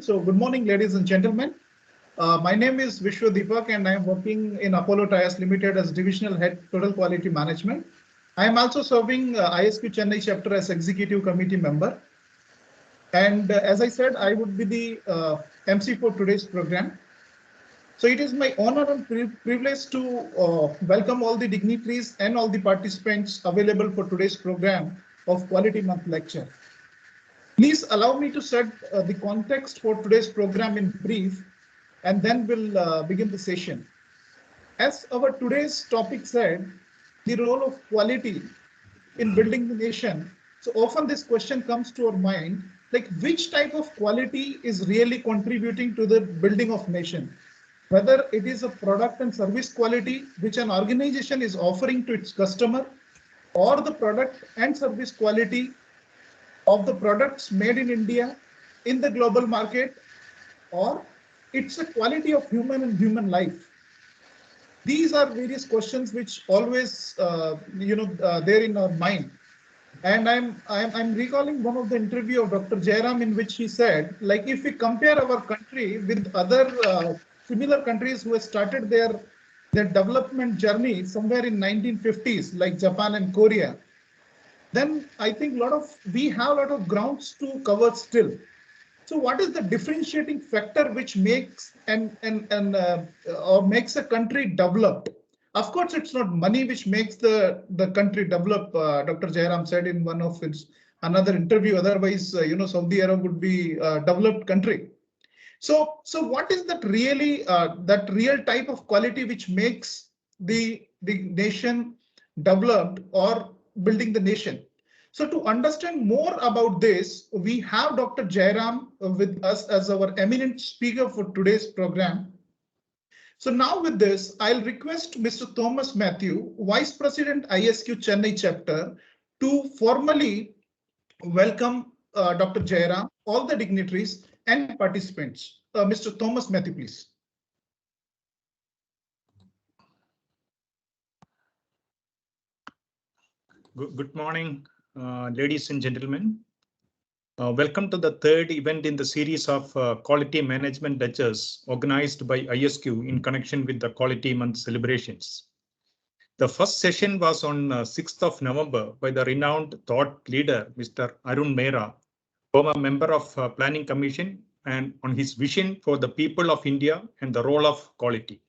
So, good morning, ladies and gentlemen. My name is Vishwa Deepak, and I am working in Apollo Tyres Limited as Divisional Head Total Quality Management. I am also serving ISQ Chennai chapter as Executive Committee member. And as I said, I would be the MC for today's program. So, it is my honor and privilege to welcome all the dignitaries and all the participants available for today's program of Quality Month Lecture. Please allow me to set the context for today's program in brief, and then we'll begin the session. As our today's topic said, the role of quality in building the nation. So often this question comes to our mind, like which type of quality is really contributing to the building of nation? Whether it is a product and service quality which an organization is offering to its customer, or the product and service quality of the products made in India in the global market, or it's a quality of human and human life. These are various questions which always there in our mind. And I'm recalling one of the interview of Dr. Jairam in which he said, like if we compare our country with other similar countries who have started their development journey somewhere in 1950s, like Japan and Korea, then I think we have a lot of grounds to cover still. So what is the differentiating factor which makes or makes a country developed? Of course, it's not money which makes the country develop. Dr. Jairam said in one of his another interview. Otherwise, Saudi Arab would be a developed country. So what is that real type of quality which makes the nation developed or building the nation? So to understand more about this, we have Dr. Jairam with us as our eminent speaker for today's program. So now with this, I'll request Mr. Thomas Matthew, Vice President ISQ Chennai chapter, to formally welcome Dr. Jairam, all the dignitaries and participants. Mr. Thomas Matthew, please. Good morning, ladies and gentlemen. Welcome to the third event in the series of quality management lectures organized by ISQ in connection with the Quality Month celebrations. The first session was on 6th of November by the renowned thought leader, Mr. Arun Mehra, former member of Planning Commission, and on his vision for the people of India and the role of quality.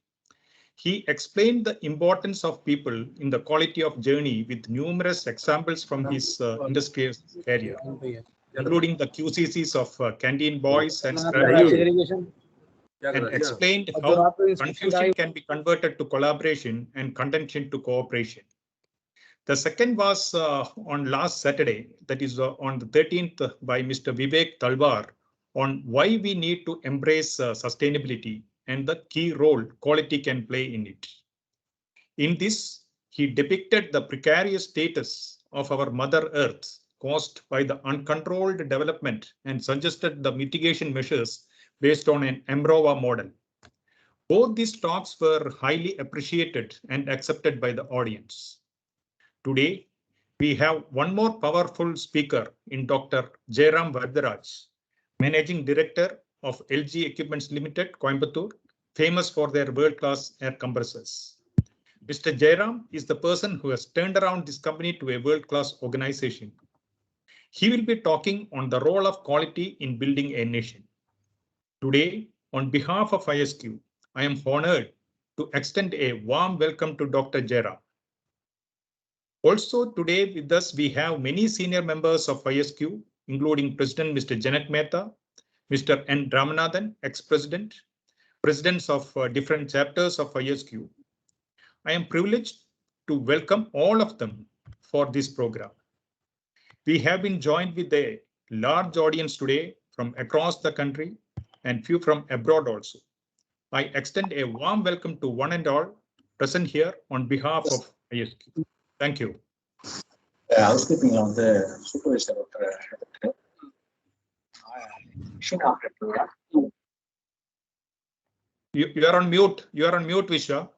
He explained the importance of people in the quality of journey with numerous examples from his industrial career, including the QCCs of Canteen Boys and and explained how confusion can be converted to collaboration and contention to cooperation. The second was on last Saturday, that is on the 13th by Mr. Vivek Talwar on why we need to embrace sustainability and the key role quality can play in it. In this, he depicted the precarious status of our Mother Earth caused by the uncontrolled development and suggested the mitigation measures based on an Amrova model. Both these talks were highly appreciated and accepted by the audience. Today, we have one more powerful speaker in Dr. Jairam Varadharaj, Managing Director of LG Equipments Limited, Coimbatore, famous for their world-class air compressors. Mr. Jairam is the person who has turned around this company to a world-class organization. He will be talking on the role of quality in building a nation. Today, on behalf of ISQ, I am honored to extend a warm welcome to Dr. Jairam. Also today with us, we have many senior members of ISQ, including President Mr. Janak Mehta, Mr. N. Ramanathan, ex-president, presidents of different chapters of ISQ. I am privileged to welcome all of them for this program. We have been joined with a large audience today from across the country and few from abroad also. I extend a warm welcome to one and all present here on behalf of ISQ. Thank you. Housekeeping of the supervisor. You are on mute. You are on mute, Vishwa.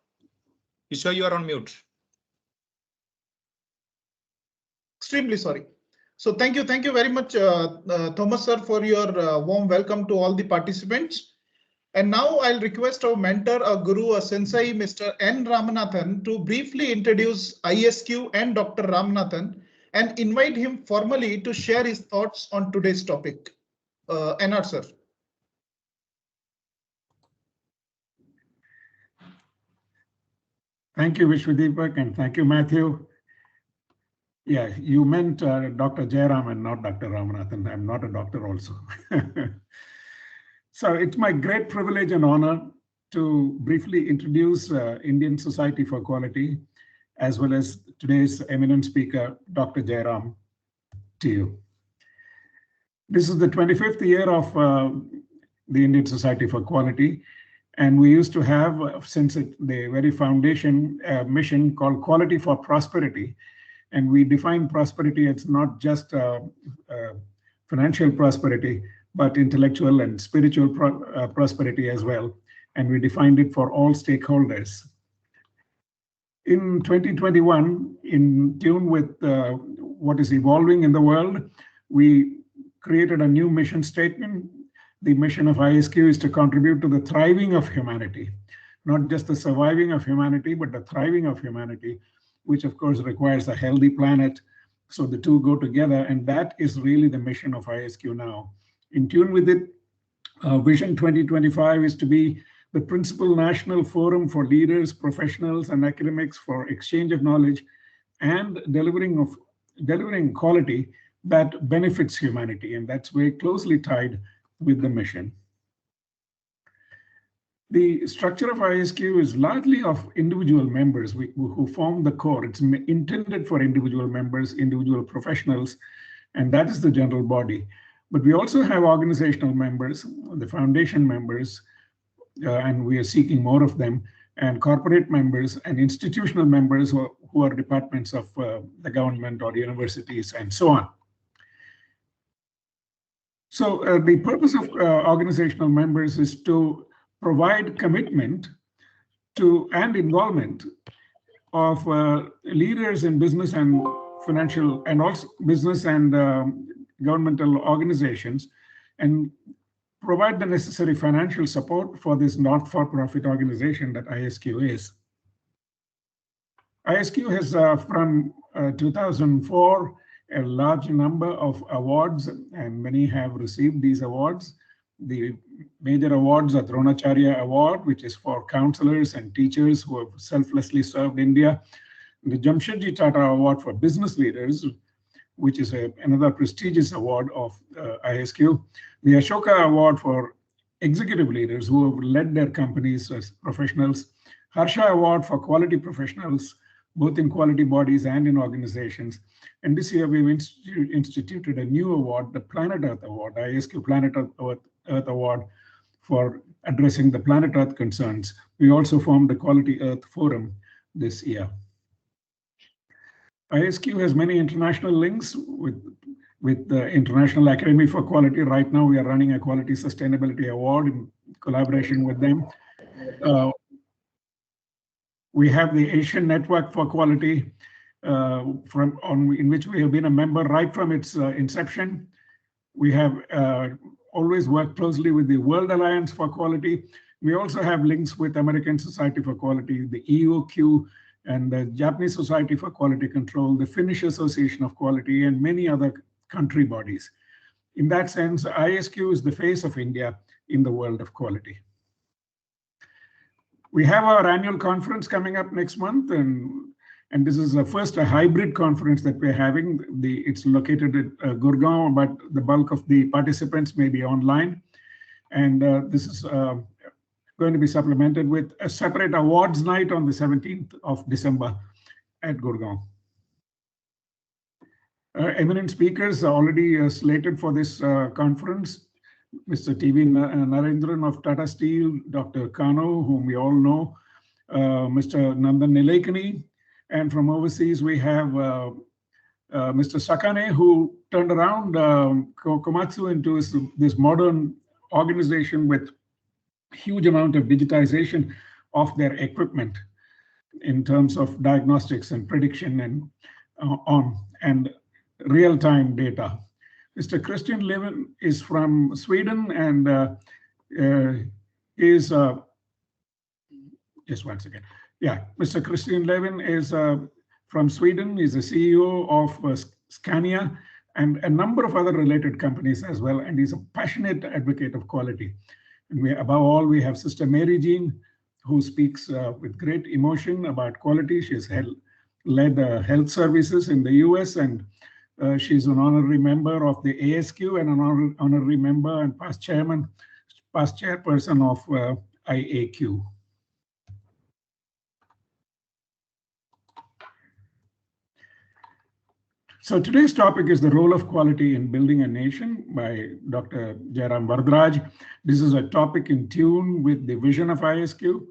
Vishwa, you are on mute. Extremely sorry. So thank you very much, Thomas sir, for your warm welcome to all the participants. And now I'll request our mentor, our guru, our sensei, Mr. N. Ramanathan, to briefly introduce ISQ and Dr. Ramanathan and invite him formally to share his thoughts on today's topic. NR sir. Thank you, Vishwadeepak, and thank you, Matthew. Yeah, you meant Dr. Jairam and not Dr. Ramanathan. I'm not a doctor also. So it's my great privilege and honor to briefly introduce Indian Society for Quality, as well as today's eminent speaker, Dr. Jairam, to you. This is the 25th year of the Indian Society for Quality. And we used to have, since the very foundation, mission called Quality for Prosperity. And we define prosperity as not just financial prosperity, but intellectual and spiritual prosperity as well. And we defined it for all stakeholders. In 2021, in tune with what is evolving in the world, we created a new mission statement. The mission of ISQ is to contribute to the thriving of humanity, not just the surviving of humanity, but the thriving of humanity, which of course requires a healthy planet. So the two go together, and that is really the mission of ISQ now. In tune with it, Vision 2025 is to be the principal national forum for leaders, professionals, and academics for exchange of knowledge and delivering quality that benefits humanity, and that's very closely tied with the mission. The structure of ISQ is largely of individual members who form the core. It's intended for individual members, individual professionals, and that is the general body. But we also have organizational members, the foundation members, and we are seeking more of them, and corporate members and institutional members who are departments of the government or universities and so on. So the purpose of organizational members is to provide commitment to and involvement of leaders in business and financial and also business and governmental organizations, and provide the necessary financial support for this not-for-profit organization that ISQ is. ISQ has from 2004 a large number of awards, and many have received these awards. The major awards are Dronacharya Award, which is for counselors and teachers who have selflessly served India. The Jamshedji Tata Award for business leaders, which is another prestigious award of ISQ. The Ashoka Award for executive leaders who have led their companies as professionals. Harsha Award for quality professionals, both in quality bodies and in organizations. And this year we've instituted a new award, the Planet Earth Award, ISQ Planet Earth Award, for addressing the planet Earth concerns. We also formed the Quality Earth Forum this year. ISQ has many international links with the International Academy for Quality. Right now, we are running a Quality Sustainability Award in collaboration with them. We have the Asian Network for Quality, in which we have been a member right from its inception. We have always worked closely with the World Alliance for Quality. We also have links with American Society for Quality, the EOQ, and the Japanese Society for Quality Control, the Finnish Association of Quality, and many other country bodies. In that sense, ISQ is the face of India in the world of quality. We have our annual conference coming up next month, and this is a hybrid conference that we're having. It's located at Gurgaon, but the bulk of the participants may be online. And this is going to be supplemented with a separate awards night on the 17th of December at Gurgaon. Eminent speakers are already slated for this conference. Mr. T.V. Narendran of Tata Steel, Dr. Kano, whom we all know, Mr. Nandan Nilekani, and from overseas we have Mr. Sakane, who turned around Komatsu into this modern organization with huge amount of digitization of their equipment in terms of diagnostics and prediction and on. And real-time data. Mr. Christian Levin is from Sweden and is just one second. Yeah, Mr. Christian Levin is from Sweden. He's the CEO of Scania and a number of other related companies as well. And he's a passionate advocate of quality. And above all, we have Sister Mary Jean, who speaks with great emotion about quality. She has led health services in the US, and she's an honorary member of the ASQ and an honorary member and past chairperson of IAQ. So today's topic is the role of quality in building a nation by Dr. Jairam Varadharaj. This is a topic in tune with the vision of ISQ.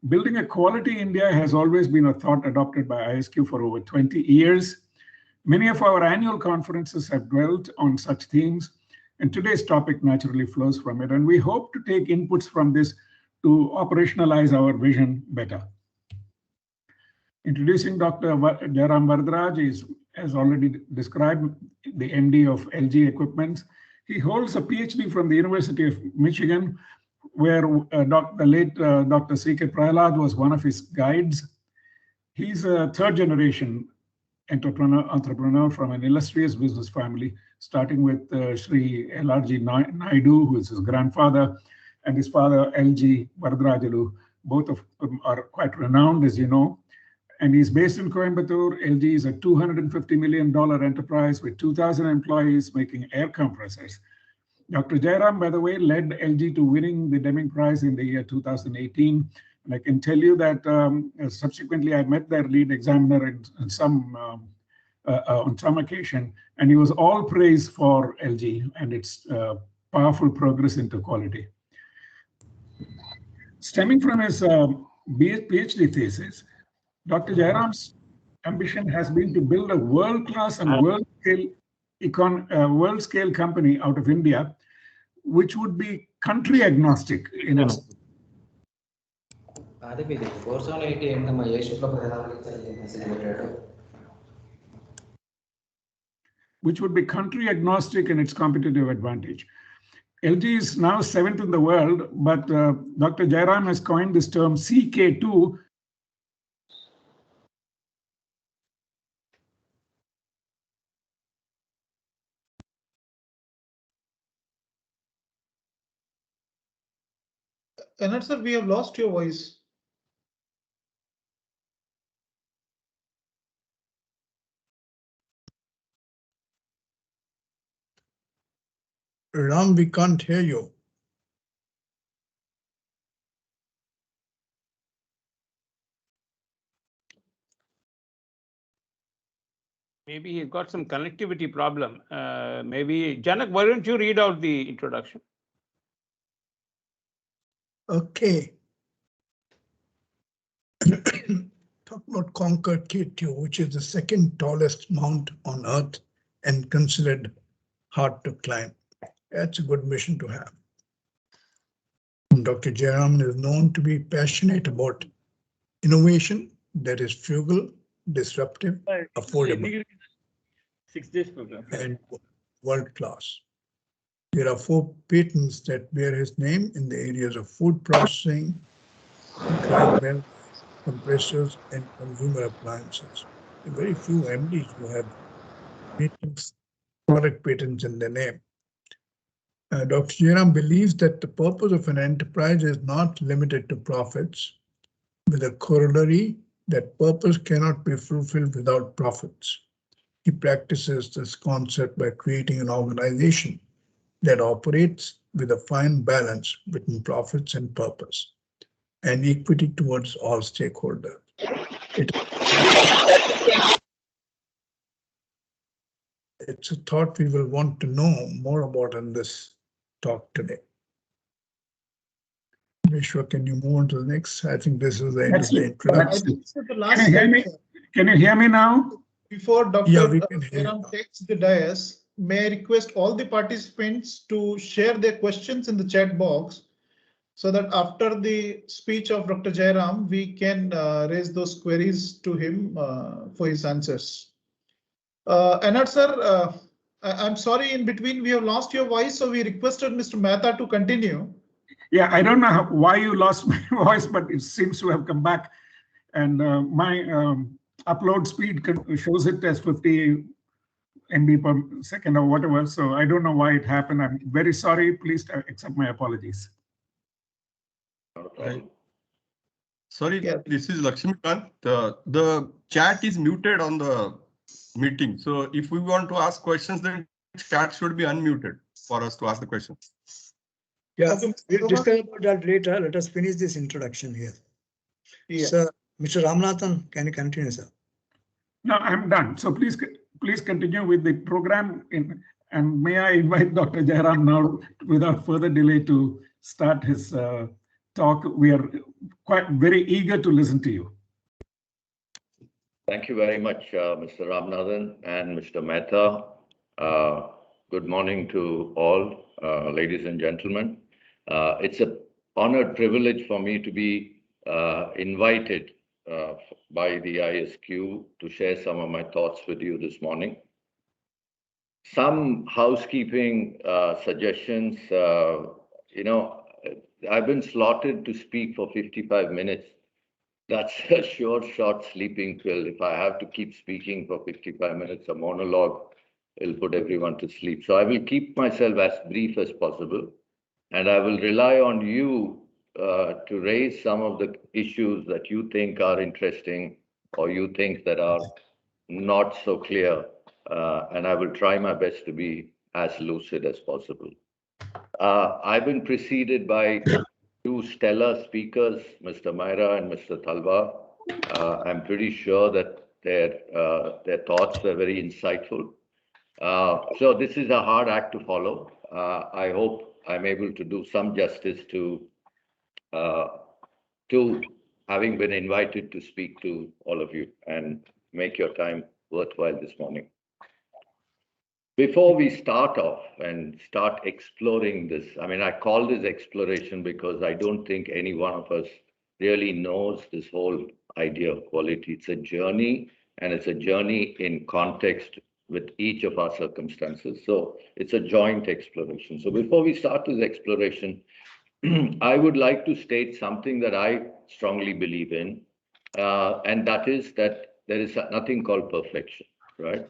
Building a quality India has always been a thought adopted by ISQ for over 20 years. Many of our annual conferences have dwelt on such themes, and today's topic naturally flows from it. And we hope to take inputs from this to operationalize our vision better. Introducing Dr. Jairam Varadharaj is, as already described, the MD of LG Equipments. He holds a PhD from the University of Michigan, where the late Dr. C.K. Prahalad was one of his guides. He's a third-generation entrepreneur from an illustrious business family, starting with Sri L.R.G. Naidu, who is his grandfather, and his father, L.G. Varadarajalu. Both of them are quite renowned, as you know. And he's based in Coimbatore. LG is a $250 million enterprise with 2,000 employees making air compressors. Dr. Jairam, by the way, led LG to winning the Deming Prize in the year 2018. And I can tell you that subsequently I met their lead examiner on some occasion, and he was all praise for LG and its powerful progress into quality. Stemming from his PhD thesis, Dr. Jairam's ambition has been to build a world-class and world-scale company out of India, which would be country agnostic in its. Which would be country agnostic in its competitive advantage. LG is now 7th in the world, but Dr. Jairam has coined this term CK2. Anand sir, we have lost your voice. Ram, we can't hear you. Maybe he's got some connectivity problem. Maybe Janak, why don't you read out the introduction? Okay. Talk about Conquered K2, which is the second tallest mount on Earth and considered hard to climb. That's a good mission to have. Dr. Jairam is known to be passionate about innovation that is frugal, disruptive, affordable, and world-class. There are 4 patents that bear his name in the areas of food processing, dry milk, compressors, and consumer appliances. There are very few MDs who have product patents in their name. Dr. Jairam believes that the purpose of an enterprise is not limited to profits, with a corollary that purpose cannot be fulfilled without profits. He practices this concept by creating an organization that operates with a fine balance between profits and purpose, and equity towards all stakeholders. It's a thought we will want to know more about in this talk today. Vishwa, can you move on to the next? I think this is the end of the introduction. Can you hear me now? Before Dr. Jairam takes the dais, may I request all the participants to share their questions in the chat box so that after the speech of Dr. Jairam, we can raise those queries to him for his answers. Anand sir, I'm sorry, in between we have lost your voice, so we requested Mr. Mehta to continue. Yeah, I don't know why you lost my voice, but it seems to have come back. And my upload speed shows it as 50 MB per second or whatever. So I don't know why it happened. I'm very sorry. Please accept my apologies. Right. Sorry, Yeah. this is Lakshmikant. The chat is muted on the meeting. So if we want to ask questions, then chat should be unmuted for us to ask the questions. Yeah, Okay. we'll discuss about that later. Let us finish this introduction here. Yeah. Sir, Mr. Ramanathan, can you continue, sir? No, I'm done. So please continue with the program. And may I invite Dr. Jairam now, without further delay, to start his talk. We are very eager to listen to you. Thank you very much, Mr. Ramanathan and Mr. Mehta. Good morning to all, ladies and gentlemen. It's an honored privilege for me to be invited by the ISQ to share some of my thoughts with you this morning. Some housekeeping suggestions. I've been slotted to speak for 55 minutes. That's a short sleeping pill. If I have to keep speaking for 55 minutes, a monologue, it'll put everyone to sleep. So I will keep myself as brief as possible, and I will rely on you to raise some of the issues that you think are interesting or you think that are not so clear, and I will try my best to be as lucid as possible. I've been preceded by two stellar speakers, Mr. Myra and Mr. Talwar. I'm pretty sure that their thoughts were very insightful. So this is a hard act to follow. I hope I'm able to do some justice to having been invited to speak to all of you and make your time worthwhile this morning. Before we start off and start exploring this, I call this exploration because I don't think any one of us really knows this whole idea of quality. It's a journey, and it's a journey in context with each of our circumstances. So it's a joint exploration. So before we start this exploration, I would like to state something that I strongly believe in, and that is that there is nothing called perfection, right?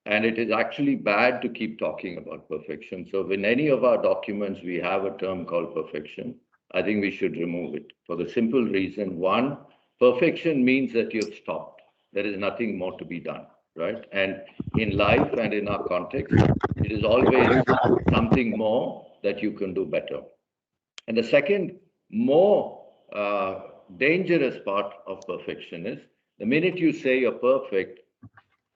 And it is actually bad to keep talking about perfection. So in any of our documents, we have a term called perfection. I think we should remove it for the simple reason. One, perfection means that you've stopped. There is nothing more to be done, right? And in life and in our context, it is always something more that you can do better. And the second, more dangerous part of perfection is the minute you say you're perfect,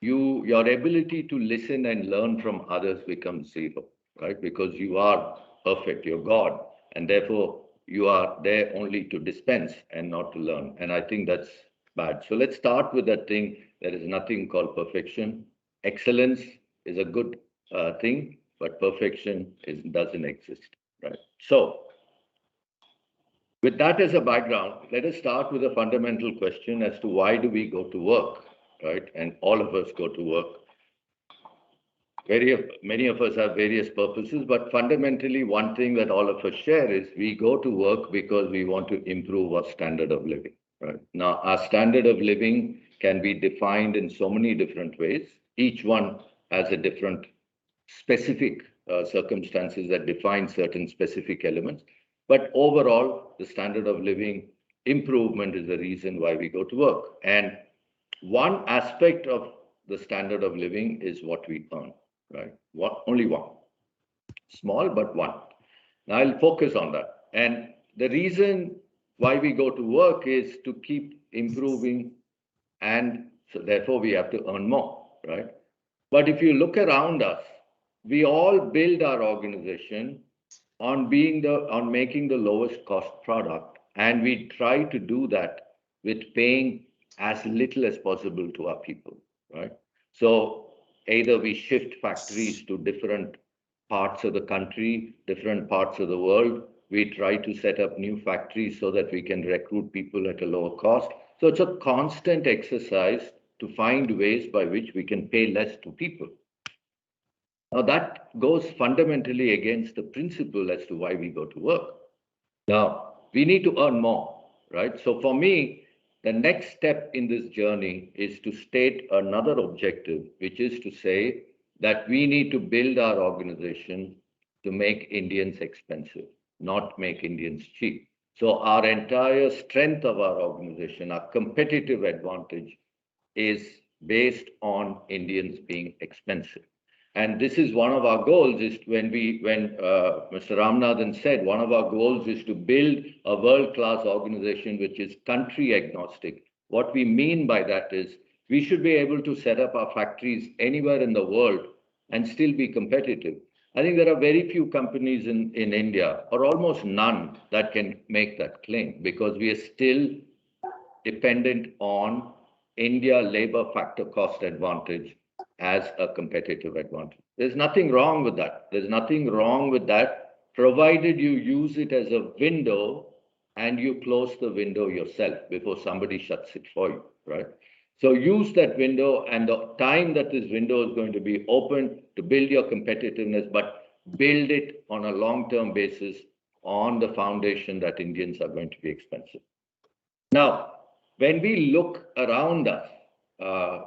your ability to listen and learn from others becomes zero, right? Because you are perfect, you're God, and therefore you are there only to dispense and not to learn. And I think that's bad. So let's start with that thing. There is nothing called perfection. Excellence is a good thing, but perfection doesn't exist, right? So with that as a background, let us start with a fundamental question as to why do we go to work? Right? And all of us go to work. Many of us have various purposes, but fundamentally, one thing that all of us share is we go to work because we want to improve our standard of living. Right? Now, our standard of living can be defined in so many different ways. Each one has a different specific circumstances that define certain specific elements. But overall, the standard of living improvement is the reason why we go to work. And one aspect of the standard of living is what we earn, right? Only one. Small, but one. Now I'll focus on that. And the reason why we go to work is to keep improving, and so therefore we have to earn more, right? But if you look around us, we all build our organization on making the lowest cost product, and we try to do that with paying as little as possible to our people, right? So either we shift factories to different parts of the country, different parts of the world. We try to set up new factories so that we can recruit people at a lower cost. So it's a constant exercise to find ways by which we can pay less to people. Now that goes fundamentally against the principle as to why we go to work. Now, we need to earn more, right? So for me, the next step in this journey is to state another objective, which is to say that we need to build our organization to make Indians expensive, not make Indians cheap. So our entire strength of our organization, our competitive advantage is based on Indians being expensive. And this is one of our goals is when Mr. Ramanathan said, one of our goals is to build a world-class organization which is country agnostic. What we mean by that is we should be able to set up our factories anywhere in the world and still be competitive. I think there are very few companies in India, or almost none, that can make that claim because we are still dependent on India labor factor cost advantage as a competitive advantage. There's nothing wrong with that. There's nothing wrong with that, provided you use it as a window and you close the window yourself before somebody shuts it for you, right? So use that window and the time that this window is going to be open to build your competitiveness, but build it on a long-term basis on the foundation that Indians are going to be expensive. Now, when we look around us,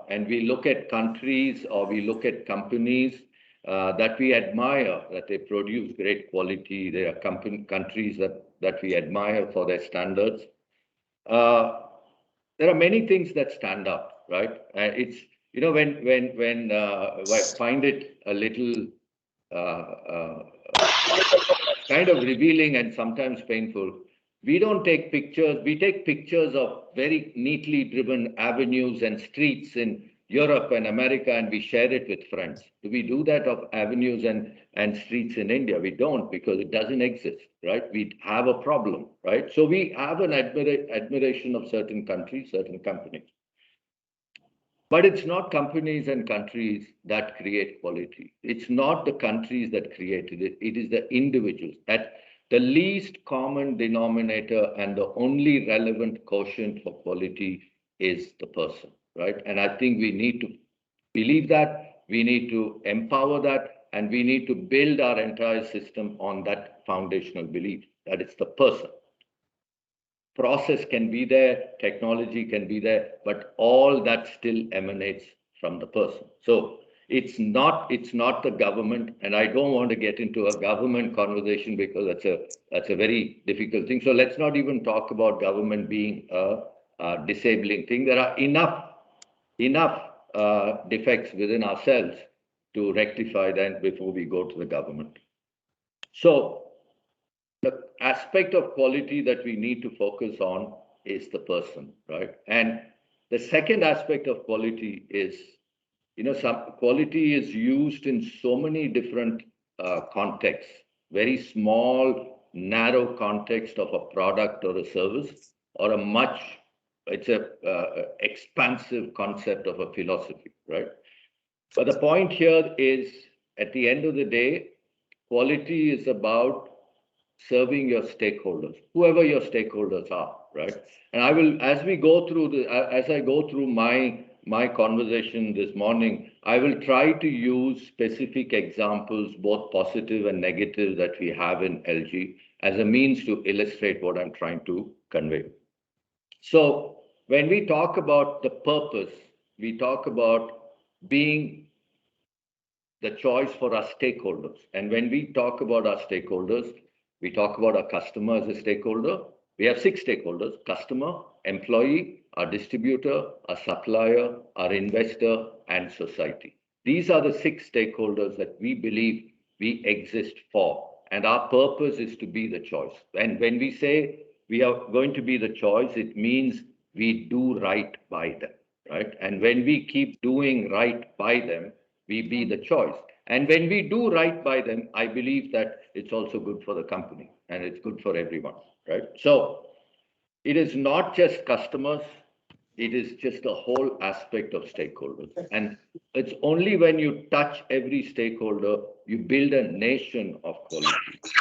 and we look at countries or we look at companies that we admire, that they produce great quality, there are countries that we admire for their standards. There are many things that stand out, right? It's, you know, when I find it a little kind of revealing and sometimes painful, we don't take pictures, we take pictures of very neatly driven avenues and streets in Europe and America, and we share it with friends. Do we do that of avenues and streets in India? We don't, because it doesn't exist, right? We have a problem, right? So we have an admiration of certain countries, certain companies. But it's not companies and countries that create quality. It's not the countries that created it. It is the individuals. That the least common denominator and the only relevant quotient for quality is the person, right? And I think we need to believe that, we need to empower that, and we need to build our entire system on that foundational belief, that it's the person. Process can be there, technology can be there, but all that still emanates from the person. So it's not the government, and I don't want to get into a government conversation because that's a very difficult thing. So let's not even talk about government being a disabling thing. There are enough defects within ourselves to rectify that before we go to the government. So the aspect of quality that we need to focus on is the person, right? And the second aspect of quality is, you know, some quality is used in so many different contexts, very small, narrow context of a product or a service, or it's a expansive concept of a philosophy, right? But the point here is, at the end of the day, quality is about serving your stakeholders, whoever your stakeholders are, right? And I will, as I go through my conversation this morning, I will try to use specific examples, both positive and negative, that we have in LG as a means to illustrate what I'm trying to convey. So when we talk about the purpose, we talk about being the choice for our stakeholders. And when we talk about our stakeholders, we talk about our customer as a stakeholder. We have 6 stakeholders: customer, employee, our distributor, our supplier, our investor, and society. These are the 6 stakeholders that we believe we exist for. And our purpose is to be the choice. And when we say we are going to be the choice, it means we do right by them, right? And when we keep doing right by them, we be the choice. And when we do right by them, I believe that it's also good for the company and it's good for everyone, right? So it is not just customers, it is just a whole aspect of stakeholders. And it's only when you touch every stakeholder, you build a nation of quality.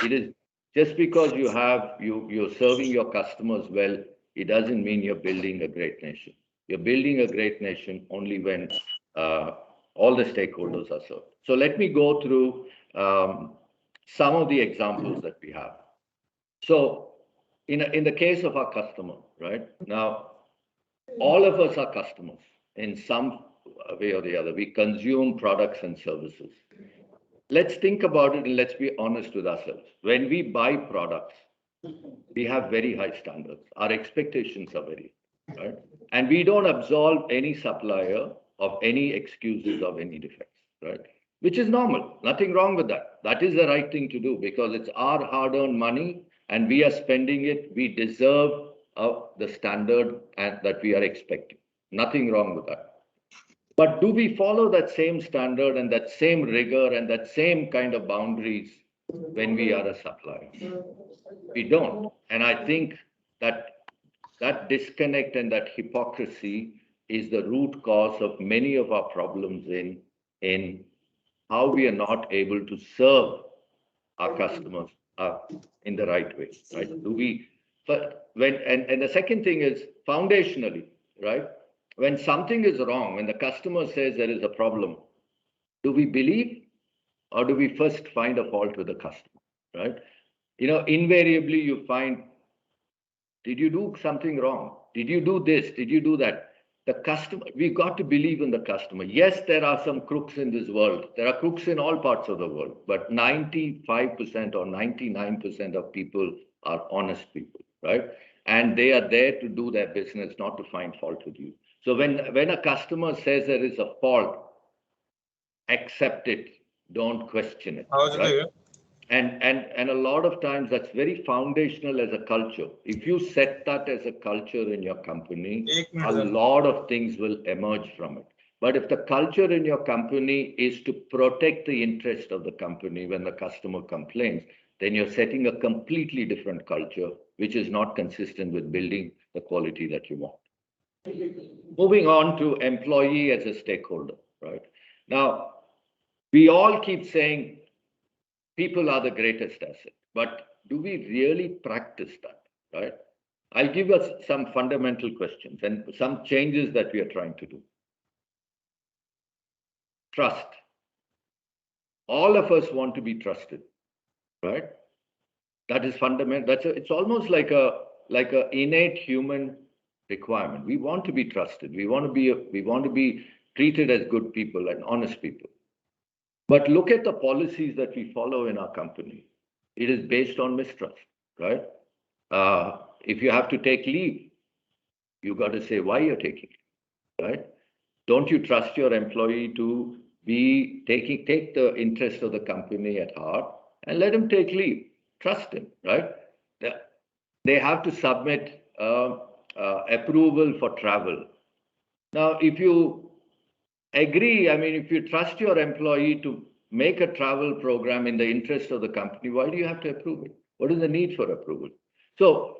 It is just because you're serving your customers well, it doesn't mean you're building a great nation. You're building a great nation only when all the stakeholders are served. So let me go through some of the examples that we have. So in the case of our customer, right? Now, all of us are customers in some way or the other. We consume products and services. Let's think about it and let's be honest with ourselves. When we buy products, we have very high standards. Our expectations are very high, right? And we don't absolve any supplier of any excuses of any defects, right? Which is normal. Nothing wrong with that. That is the right thing to do because it's our hard-earned money and we are spending it. We deserve the standard that we are expecting. Nothing wrong with that. But do we follow that same standard and that same rigor and that same kind of boundaries when we are a supplier? We don't. And I think that disconnect and that hypocrisy is the root cause of many of our problems in how we are not able to serve our customers in the right way, right? But and the second thing is foundationally, right? When something is wrong, when the customer says there is a problem, do we believe or do we first find a fault with the customer, right? You know, invariably you find, did you do something wrong? Did you do this? Did you do that? The customer, we've got to believe in the customer. Yes, there are some crooks in this world. There are crooks in all parts of the world, but 95% or 99% of people are honest people, right? And they are there to do their business, not to find fault with you. So when a customer says there is a fault, accept it. Don't question it. Right? And a lot of times that's very foundational as a culture. If you set that as a culture in your company, a lot of things will emerge from it. But if the culture in your company is to protect the interest of the company when the customer complains, then you're setting a completely different culture, which is not consistent with building the quality that you want. Moving on to employee as a stakeholder, right? Now, we all keep saying people are the greatest asset, but do we really practice that, right? I'll give us some fundamental questions and some changes that we are trying to do. Trust. All of us want to be trusted, right? That is fundamental. It's almost like a innate human requirement. We want to be trusted. We want to be treated as good people and honest people. But look at the policies that we follow in our company. It is based on mistrust, right? If you have to take leave, you got to say why you're taking it, right? Don't you trust your employee to take the interest of the company at heart and let him take leave? Trust him, right? They have to submit approval for travel. Now, if you agree, I mean, if you trust your employee to make a travel program in the interest of the company, why do you have to approve it? What is the need for approval? So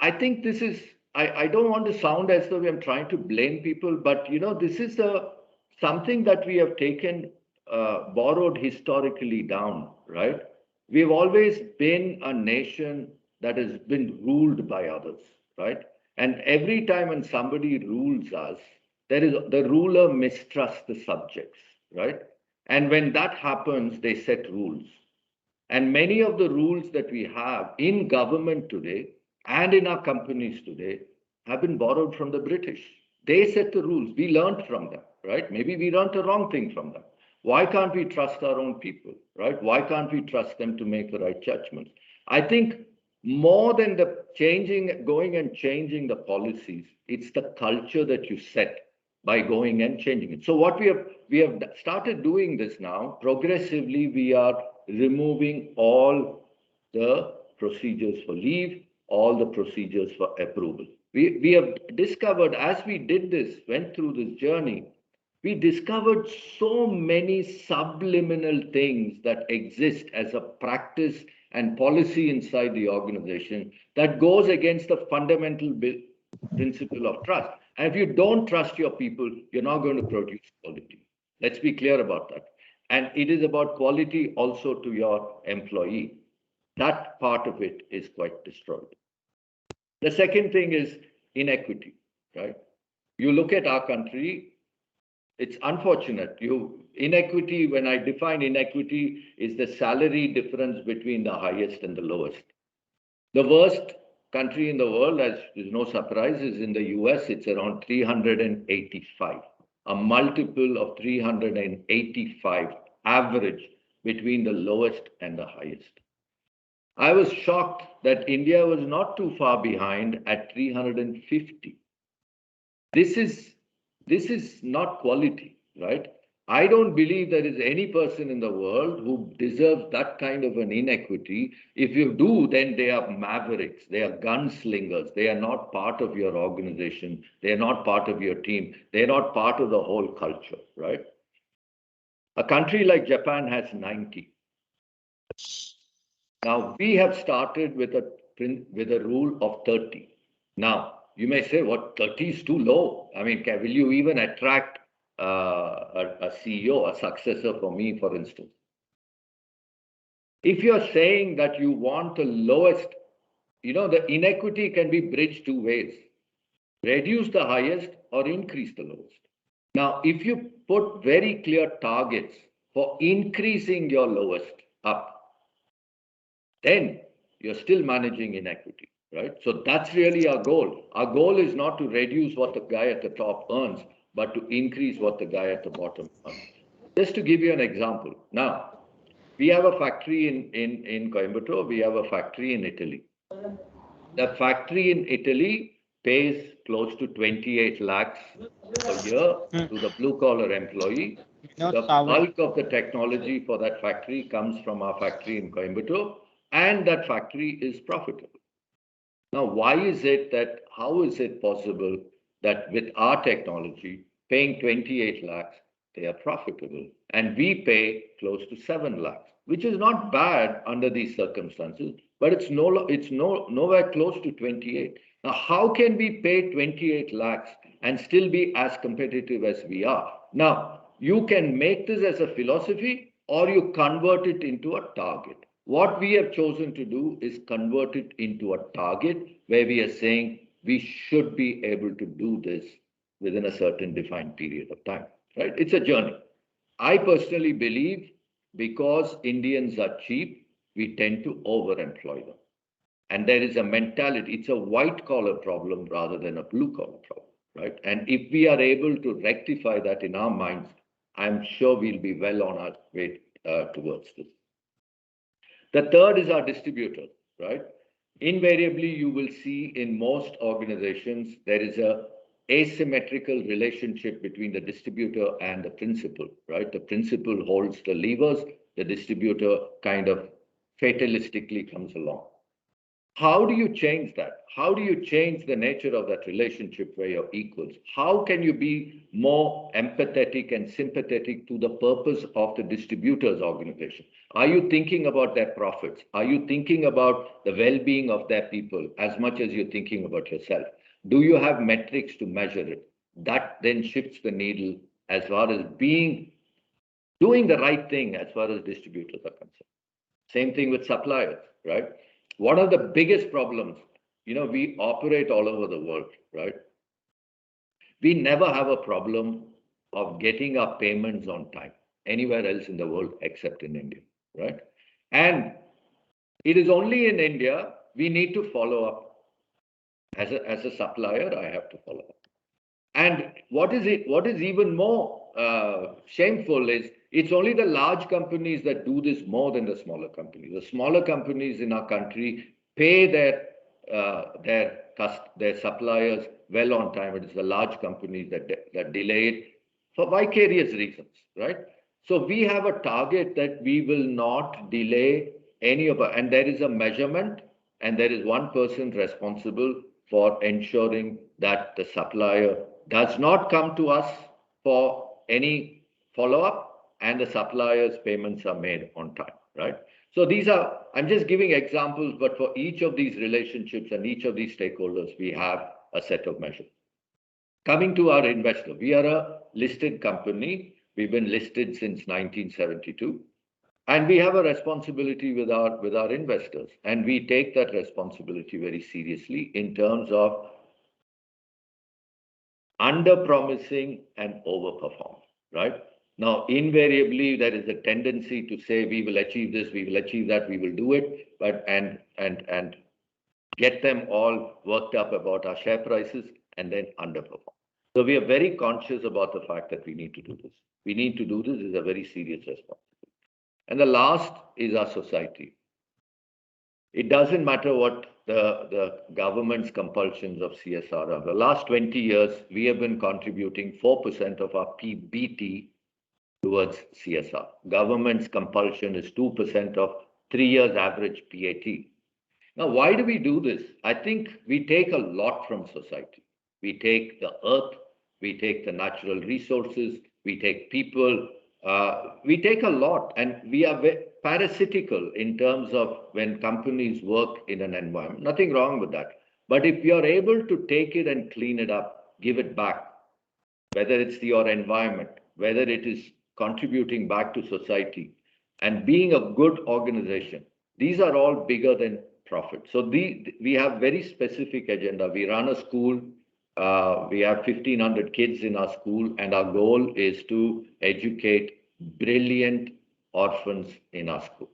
I think this is, I don't want to sound as though I'm trying to blame people, but you know, this is something that we have taken, borrowed historically down, right? We've always been a nation that has been ruled by others, right? And every time when somebody rules us, the ruler mistrusts the subjects, right? And when that happens, they set rules. And many of the rules that we have in government today and in our companies today have been borrowed from the British. They set the rules. We learned from them, right? Maybe we learned the wrong thing from them. Why can't we trust our own people, right? Why can't we trust them to make the right judgments? I think more than going and changing the policies, it's the culture that you set by going and changing it. So what we have started doing this now, progressively, we are removing all the procedures for leave, all the procedures for approval. We have discovered, as we did this, went through this journey, we discovered so many subliminal things that exist as a practice and policy inside the organization that goes against the fundamental principle of trust. And if you don't trust your people, you're not going to produce quality. Let's be clear about that. And it is about quality also to your employee. That part of it is quite destroyed. The second thing is inequity, right? You look at our country, it's unfortunate. Inequity, when I define inequity, is the salary difference between the highest and the lowest. The worst country in the world, as is no surprise, is in the US. It's around 385, a multiple of 385 average between the lowest and the highest. I was shocked that India was not too far behind at 350. This is not quality, right? I don't believe there is any person in the world who deserves that kind of an inequity. If you do, then they are mavericks, they are gunslingers, they are not part of your organization, they are not part of your team, they are not part of the whole culture, right? A country like Japan has 90. Now, we have started with a rule of 30. Now, you may say, what, 30 is too low? I mean, will you even attract a CEO, a successor for me, for instance? If you're saying that you want the lowest, the inequity can be bridged two ways. Reduce the highest or increase the lowest. Now, if you put very clear targets for increasing your lowest up, then you're still managing inequity, right? So that's really our goal. Our goal is not to reduce what the guy at the top earns, but to increase what the guy at the bottom earns. Just to give you an example. Now, we have a factory in Coimbatore, we have a factory in Italy. The factory in Italy pays close to 28 lakhs a year to the blue-collar employee. The bulk of the technology for that factory comes from our factory in Coimbatore, and that factory is profitable. Now, how is it possible that with our technology, paying 28 lakhs, they are profitable, and we pay close to 7 lakhs, which is not bad under these circumstances, but it's nowhere close to 28. Now, how can we pay 28 lakhs and still be as competitive as we are? Now, you can make this as a philosophy, or you convert it into a target. What we have chosen to do is convert it into a target where we are saying we should be able to do this within a certain defined period of time, right? It's a journey. I personally believe because Indians are cheap, we tend to overemploy them. And there is a mentality, it's a white collar problem rather than a blue collar problem, right? And if we are able to rectify that in our minds, I'm sure we'll be well on our way towards this. The third is our distributors, right? Invariably, you will see in most organizations, there is a asymmetrical relationship between the distributor and the principal, right? The principal holds the levers, the distributor kind of fatalistically comes along. How do you change that? How do you change the nature of that relationship where you're equals? How can you be more empathetic and sympathetic to the purpose of the distributor's organization? Are you thinking about their profits? Are you thinking about the well-being of their people as much as you're thinking about yourself? Do you have metrics to measure it? That then shifts the needle as far as doing the right thing as far as distributors are concerned. Same thing with suppliers, right? One of the biggest problems, we operate all over the world, right? We never have a problem of getting our payments on time anywhere else in the world except in India, right? And it is only in India we need to follow up. As a supplier, I have to follow up. And what is even more shameful is it's only the large companies that do this more than the smaller companies. The smaller companies in our country pay their suppliers well on time. It is the large companies that delay it for vicarious reasons, right? So we have a target that we will not delay any of our, and there is a measurement, and there is one person responsible for ensuring that the supplier does not come to us for any follow-up, and the supplier's payments are made on time, right? So I'm just giving examples, but for each of these relationships and each of these stakeholders, we have a set of measures. Coming to our investor, we are a listed company. We've been listed since 1972. And we have a responsibility with our investors. And we take that responsibility very seriously in terms of under-promising and over-perform, right? Now, invariably, there is a tendency to say, we will achieve this, we will achieve that, we will do it, but and get them all worked up about our share prices and then underperform. So we are very conscious about the fact that we need to do this. We need to do this. Is a very serious responsibility. And the last is our society. It doesn't matter what the government's compulsions of CSR are. The last 20 years, we have been contributing 4% of our PBT towards CSR. Government's compulsion is 2% of 3 years average PAT. Now, why do we do this? I think we take a lot from society. We take the earth, we take the natural resources, we take people, we take a lot, and we are parasitical in terms of when companies work in an environment. Nothing wrong with that. But if you are able to take it and clean it up, give it back, whether it's your environment, whether it is contributing back to society, and being a good organization, these are all bigger than profit. So we have very specific agenda. We run a school. We have 1,500 kids in our school, and our goal is to educate brilliant orphans in our school.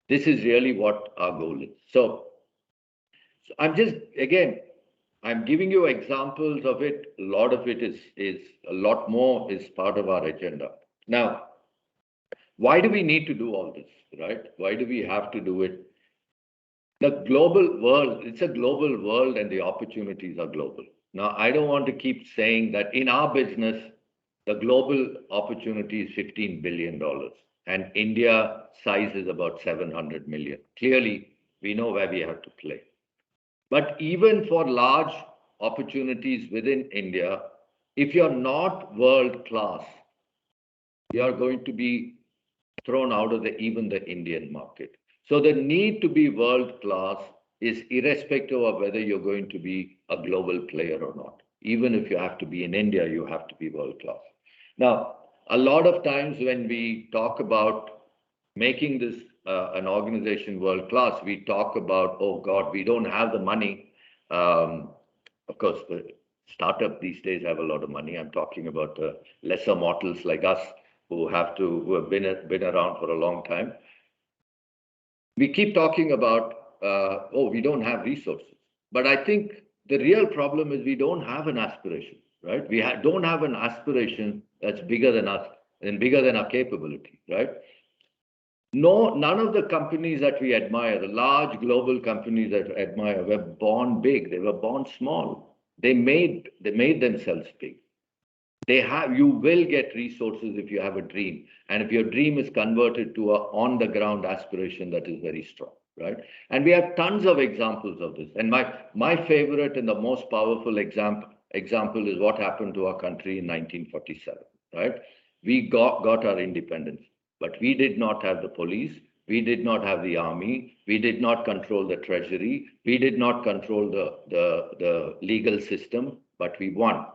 This is really what our goal is. So I'm just, again, I'm giving you examples of it. A lot of it is a lot more is part of our agenda. Now, why do we need to do all this, right? Why do we have to do it? The global world, it's a global world and the opportunities are global. Now, I don't want to keep saying that in our business, the global opportunity is $15 billion and India size is about 700 million. Clearly, we know where we have to play. But even for large opportunities within India, if you're not world class, you're going to be thrown out of even the Indian market. So the need to be world class is irrespective of whether you're going to be a global player or not. Even if you have to be in India, you have to be world class. Now, a lot of times when we talk about making this an organization world class, we talk about, oh God, we don't have the money. Of course, the startup these days have a lot of money. I'm talking about lesser mortals like us who have been around for a long time. We keep talking about, oh, we don't have resources. But I think the real problem is we don't have an aspiration, right? We don't have an aspiration that's bigger than us and bigger than our capability, right? No, none of the companies that we admire, the large global companies that we admire, were born big. They were born small. They made themselves big. You will get resources if you have a dream. And if your dream is converted to an on-the-ground aspiration that is very strong, right? And we have tons of examples of this. And my favorite and the most powerful example is what happened to our country in 1947, right? We got our independence, but we did not have the police. We did not have the army. We did not control the treasury. We did not control the legal system, but we won.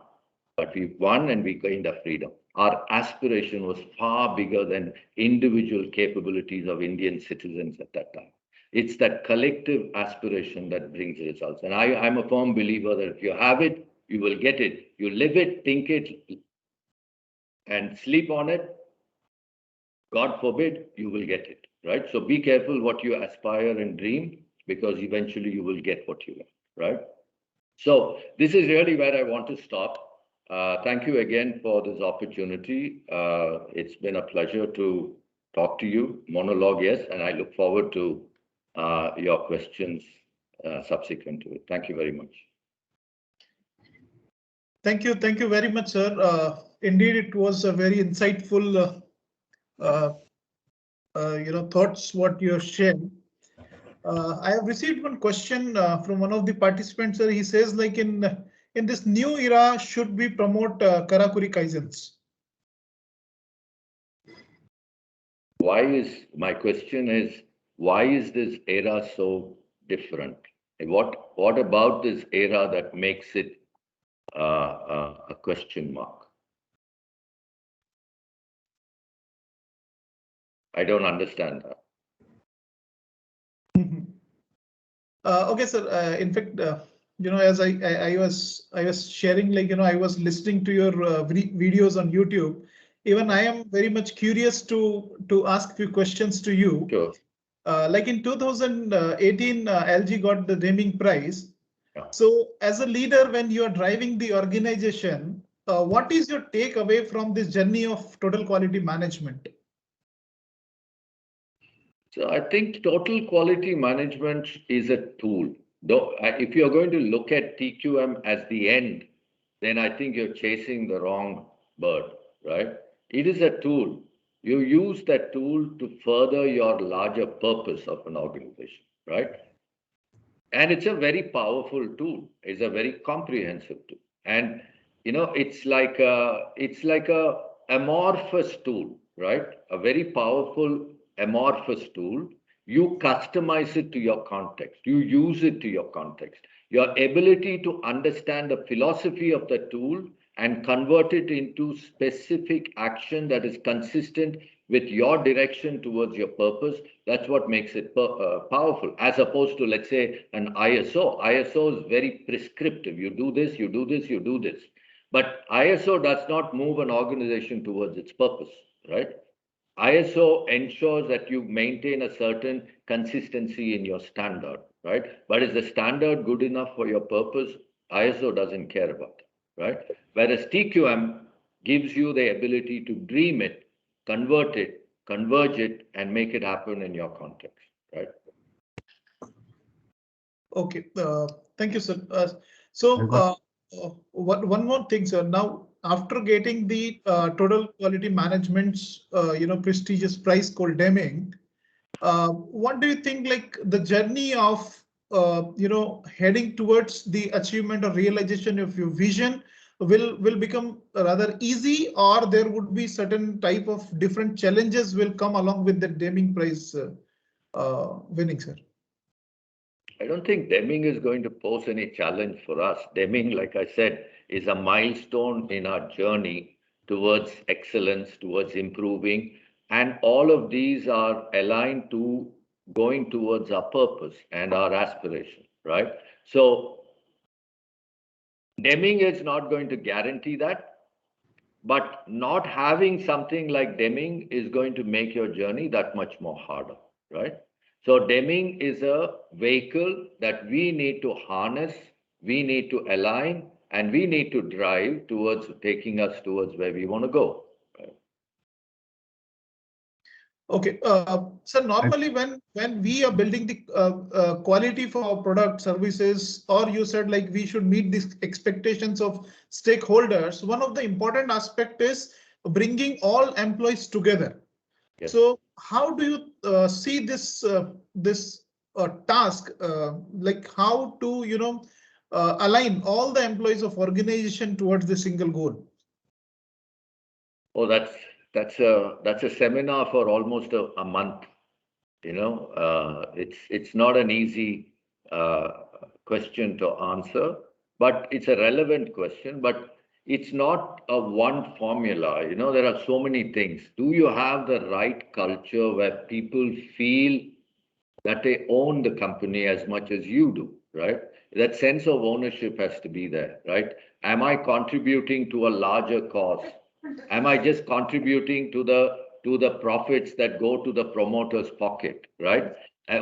But we won and we gained our freedom. Our aspiration was far bigger than individual capabilities of Indian citizens at that time. It's that collective aspiration that brings results. And I'm a firm believer that if you have it, you will get it. You live it, think it, and sleep on it. God forbid, you will get it, right? So be careful what you aspire and dream, because eventually you will get what you want, right? So this is really where I want to stop. Thank you again for this opportunity. It's been a pleasure to talk to you. Monologue, yes, and I look forward to your questions subsequent to it. Thank you very much. Thank you very much, sir. Indeed, it was a very insightful, thoughts what you shared. I have received one question from one of the participants. He says, like in this new era, should we promote Karakuri Kaizens? My question is, why is this era so different? What about this era that makes it a question mark? I don't understand that. Okay, sir. In fact, as I was sharing, like, I was listening to your videos on YouTube. Even I am very much curious to ask few questions to you. Sure. Like in 2018, LG got the Deming Prize. Yeah. So as a leader, when you are driving the organization, what is your takeaway from this journey of total quality management? So I think total quality management is a tool. Though, if you're going to look at TQM as the end, then I think you're chasing the wrong bird, right? It is a tool. You use that tool to further your larger purpose of an organization, right? And it's a very powerful tool. It's a very comprehensive tool. And it's like a amorphous tool, right? A very powerful amorphous tool. You customize it to your context. You use it to your context. Your ability to understand the philosophy of the tool and convert it into specific action that is consistent with your direction towards your purpose, that's what makes it powerful, as opposed to, let's say, an ISO. ISO is very prescriptive. You do this, you do this, you do this. But ISO does not move an organization towards its purpose, right? ISO ensures that you maintain a certain consistency in your standard, right? But is the standard good enough for your purpose? ISO doesn't care about it, right? Whereas TQM gives you the ability to dream it, convert it, converge it, and make it happen in your context, right? Okay, thank you, sir. One more thing, sir. Now, after getting the total quality management's prestigious prize called Deming, what do you think, like, the journey of heading towards the achievement or realization of your vision will become rather easy, or there would be certain type of different challenges will come along with the Deming Prize winning, sir? I don't think Deming is going to pose any challenge for us. Deming, like I said, is a milestone in our journey towards excellence, towards improving. And all of these are aligned to going towards our purpose and our aspiration, right? So Deming is not going to guarantee that, but not having something like Deming is going to make your journey that much more harder, right? So Deming is a vehicle that we need to harness, we need to align, and we need to drive towards taking us towards where we want to go. Right? Okay, so normally when we are building the quality for our product services, or you said like we should meet these expectations of stakeholders, one of the important aspect is bringing all employees together. Yes. So how do you see this task, like how to align all the employees of organization towards the single goal? Oh, that's a seminar for almost a month. It's not an easy question to answer, but it's a relevant question. But it's not a one formula. There are so many things. Do you have the right culture where people feel that they own the company as much as you do, right? That sense of ownership has to be there, right? Am I contributing to a larger cause? Am I just contributing to the profits that go to the promoter's pocket, right?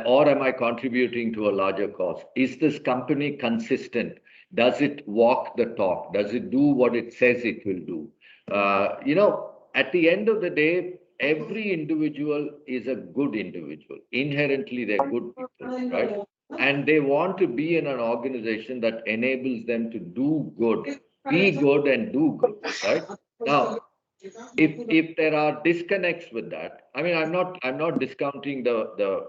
Or am I contributing to a larger cause? Is this company consistent? Does it walk the talk? Does it do what it says it will do? At the end of the day, every individual is a good individual. Inherently, they're good people, right? And they want to be in an organization that enables them to do good, be good and do good, right? Now, if there are disconnects with that, I mean, I'm not discounting the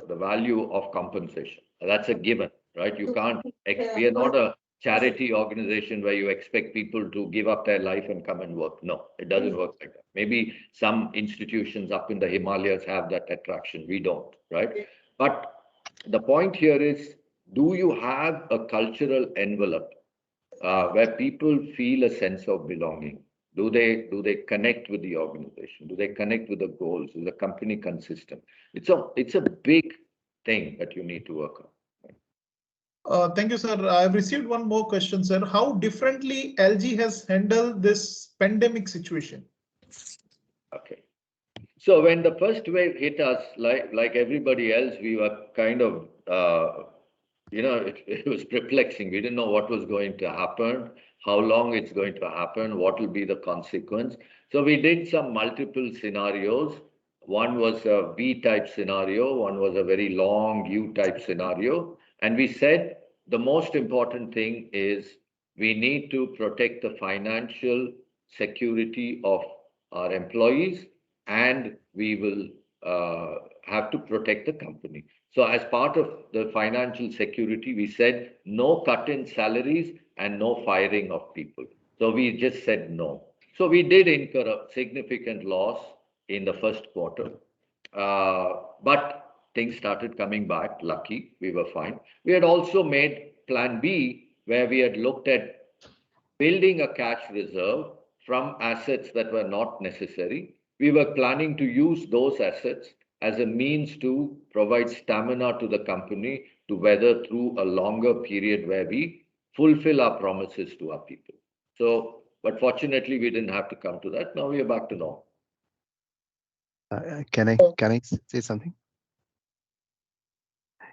value of compensation. That's a given, right? You can't. We are not a charity organization where you expect people to give up their life and come and work. No, it doesn't work like that. Maybe some institutions up in the Himalayas have that attraction. We don't, right? But the point here is, do you have a cultural envelope where people feel a sense of belonging? Do they connect with the organization? Do they connect with the goals? Is the company consistent? It's a big thing that you need to work on. Thank you, sir. I've received one more question, sir. How differently LG has handled this pandemic situation? Okay. So when the first wave hit us, like everybody else, we were kind of, it was perplexing. We didn't know what was going to happen, how long it's going to happen, what will be the consequence. So we did some multiple scenarios. One was a V-type scenario, one was a very long U-type scenario. And we said the most important thing is we need to protect the financial security of our employees, and we will have to protect the company. So as part of the financial security, we said no cut in salaries and no firing of people. So we just said no. So we did incur a significant loss in the first quarter. But things started coming back. Lucky, we were fine. We had also made plan B, where we had looked at building a cash reserve from assets that were not necessary. We were planning to use those assets as a means to provide stamina to the company to weather through a longer period where we fulfill our promises to our people. So, but fortunately, we didn't have to come to that. Now we are back to normal. Can I say something?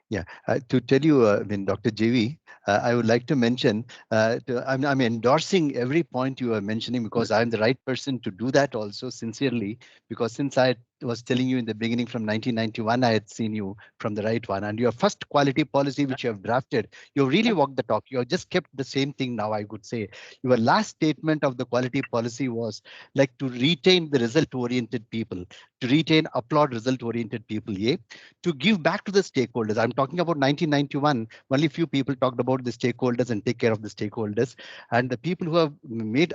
Yeah, to tell you, Dr. JV, I would like to mention, I'm endorsing every point you are mentioning, because I'm the right person to do that also, sincerely, because since I was telling you in the beginning, from 1991, I had seen you from the right one. And your first quality policy, which you have drafted, you really walked the talk. You have just kept the same thing now, I would say. Your last statement of the quality policy was like to retain the result-oriented people, to retain, applaud result-oriented people, yeah? To give back to the stakeholders. I'm talking about 1991, only few people talked about the stakeholders and take care of the stakeholders. And the people who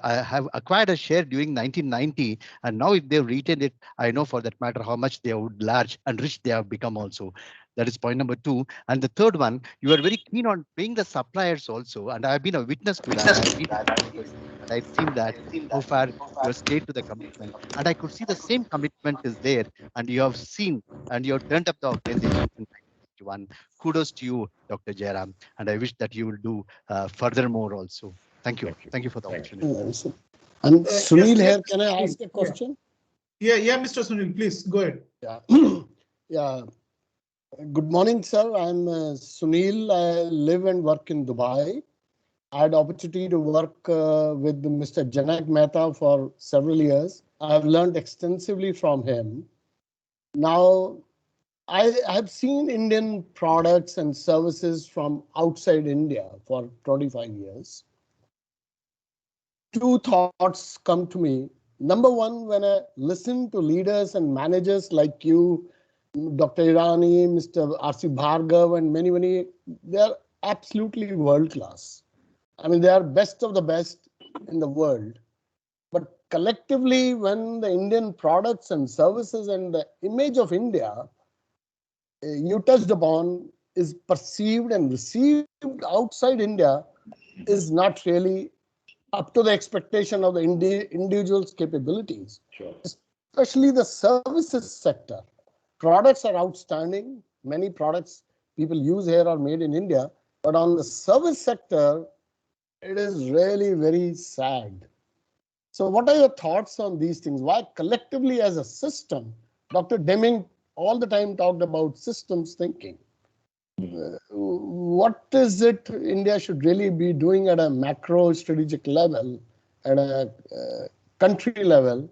have acquired a share during 1990, and now if they've retained it, I know for that matter how much they would large and rich they have become also. That is point number 2. And the third one, you are very keen on paying the suppliers also. And I've been a witness to that. And I've seen that how far you have stayed to the commitment. And I could see the same commitment is there. And you have seen and you have turned up the organization in 1991. Kudos to you, Dr. Jairam. And I wish that you will do furthermore also. Thank you. Thank you for the opportunity. And Sunil here, can I ask a question? Yeah, Mr. Sunil, please go ahead. Yeah. Yeah. Good morning, sir. I'm Sunil. I live and work in Dubai. I had opportunity to work with Mr. Janak Mehta for several years. I have learned extensively from him. Now, I have seen Indian products and services from outside India for 25 years. 2 thoughts come to me. Number one, when I listen to leaders and managers like you, Dr. Irani, Mr. R.C. Bhargav, and many, they are absolutely world class. I mean, they are best of the best in the world. But collectively, when the Indian products and services and the image of India you touched upon is perceived and received outside India is not really up to the expectation of the individual's capabilities. Sure. Especially the services sector. Products are outstanding. Many products people use here are made in India. But on the service sector, it is really very sad. So what are your thoughts on these things? Why collectively as a system, Dr. Deming all the time talked about systems thinking. What is it India should really be doing at a macro strategic level, at a country level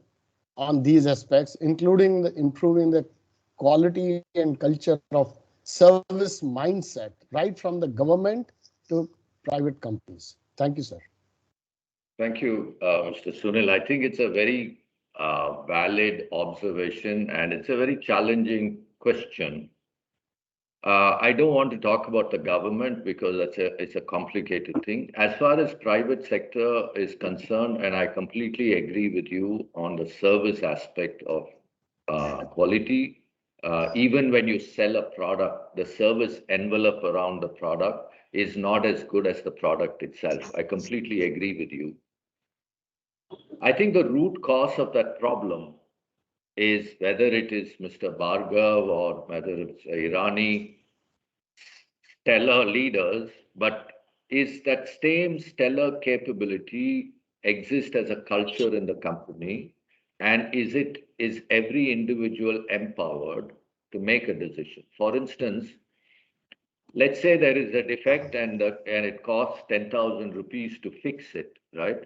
on these aspects, including improving the quality and culture of service mindset, right from the government to private companies? Thank you, sir. Thank you, Mr. Sunil. I think it's a very valid observation, and it's a very challenging question. I don't want to talk about the government because it's a complicated thing. As far as private sector is concerned, and I completely agree with you on the service aspect of quality. Even when you sell a product, the service envelope around the product is not as good as the product itself. I completely agree with you. I think the root cause of that problem is whether it is Mr. Bhargav or whether it's Irani, stellar leaders but is that same stellar capability exist as a culture in the company? And is every individual empowered to make a decision? For instance, let's say there is a defect and it costs 10,000 rupees to fix it, right?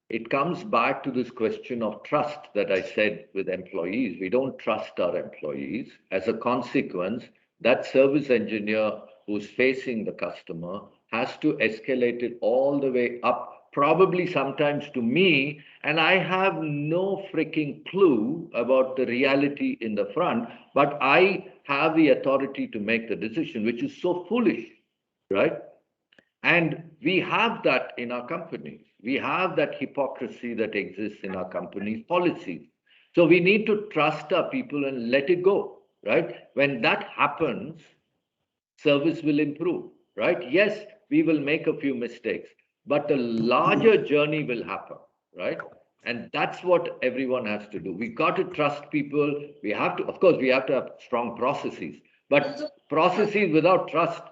It comes back to this question of trust that I said with employees. We don't trust our employees. As a consequence, that service engineer who's facing the customer has to escalate it all the way up, probably sometimes to me, and I have no freaking clue about the reality in the front, but I have the authority to make the decision, which is so foolish, right? And we have that in our companies. We have that hypocrisy that exists in our companies' policies. So we need to trust our people and let it go, right? When that happens, service will improve, right? Yes, we will make a few mistakes, but the larger journey will happen, right? And that's what everyone has to do. We got to trust people. We have to, of course, we have to have strong processes, but processes without trust,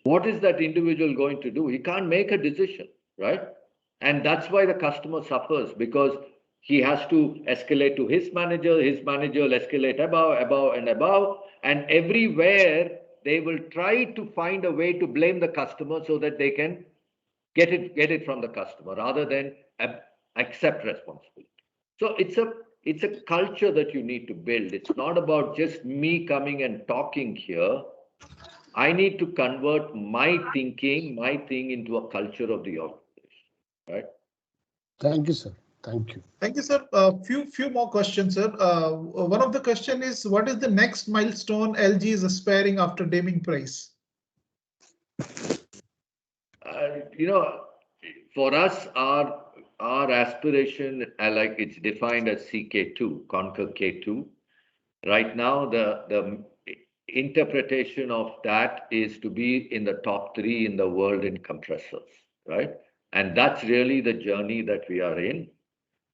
what is that individual going to do? He can't make a decision, right? And that's why the customer suffers, because he has to escalate to his manager will escalate above, and everywhere they will try to find a way to blame the customer so that they can get it from the customer rather than accept responsibility. So it's a culture that you need to build. It's not about just me coming and talking here. I need to convert my thinking, my thing into a culture of the organization, right? Thank you, sir. Thank you. Thank you, sir. Few more questions, sir. One of the question is, what is the next milestone LG is aspiring after Deming Prize? For us, our aspiration, like it's defined as CK2, Conquer K2. Right now, the interpretation of that is to be in the top 3 in the world in compressors, right? And that's really the journey that we are in.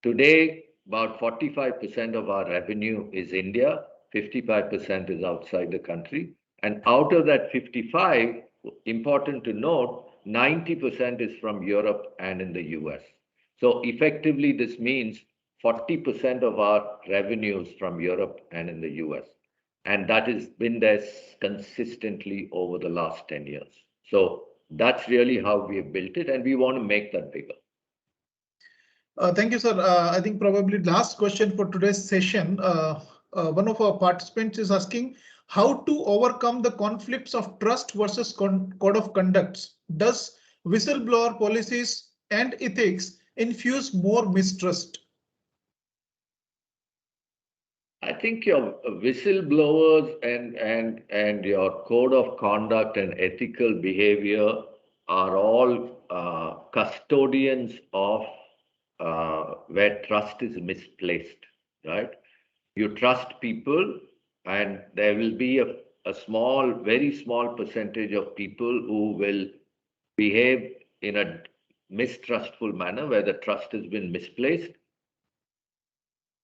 Today, about 45% of our revenue is India, 55% is outside the country. And out of that 55, important to note, 90% is from Europe and in the US. So effectively, this means 40% of our revenues from Europe and in the US. And that has been there consistently over the last 10 years. So that's really how we have built it, and we want to make that bigger. Thank you, sir. I think probably last question for today's session. One of our participants is asking how to overcome the conflicts of trust versus code of conducts. Does whistleblower policies and ethics infuse more mistrust? I think your whistleblowers and your code of conduct and ethical behavior are all custodians of where trust is misplaced, right? You trust people, and there will be a small, very small percentage of people who will behave in a mistrustful manner where the trust has been misplaced.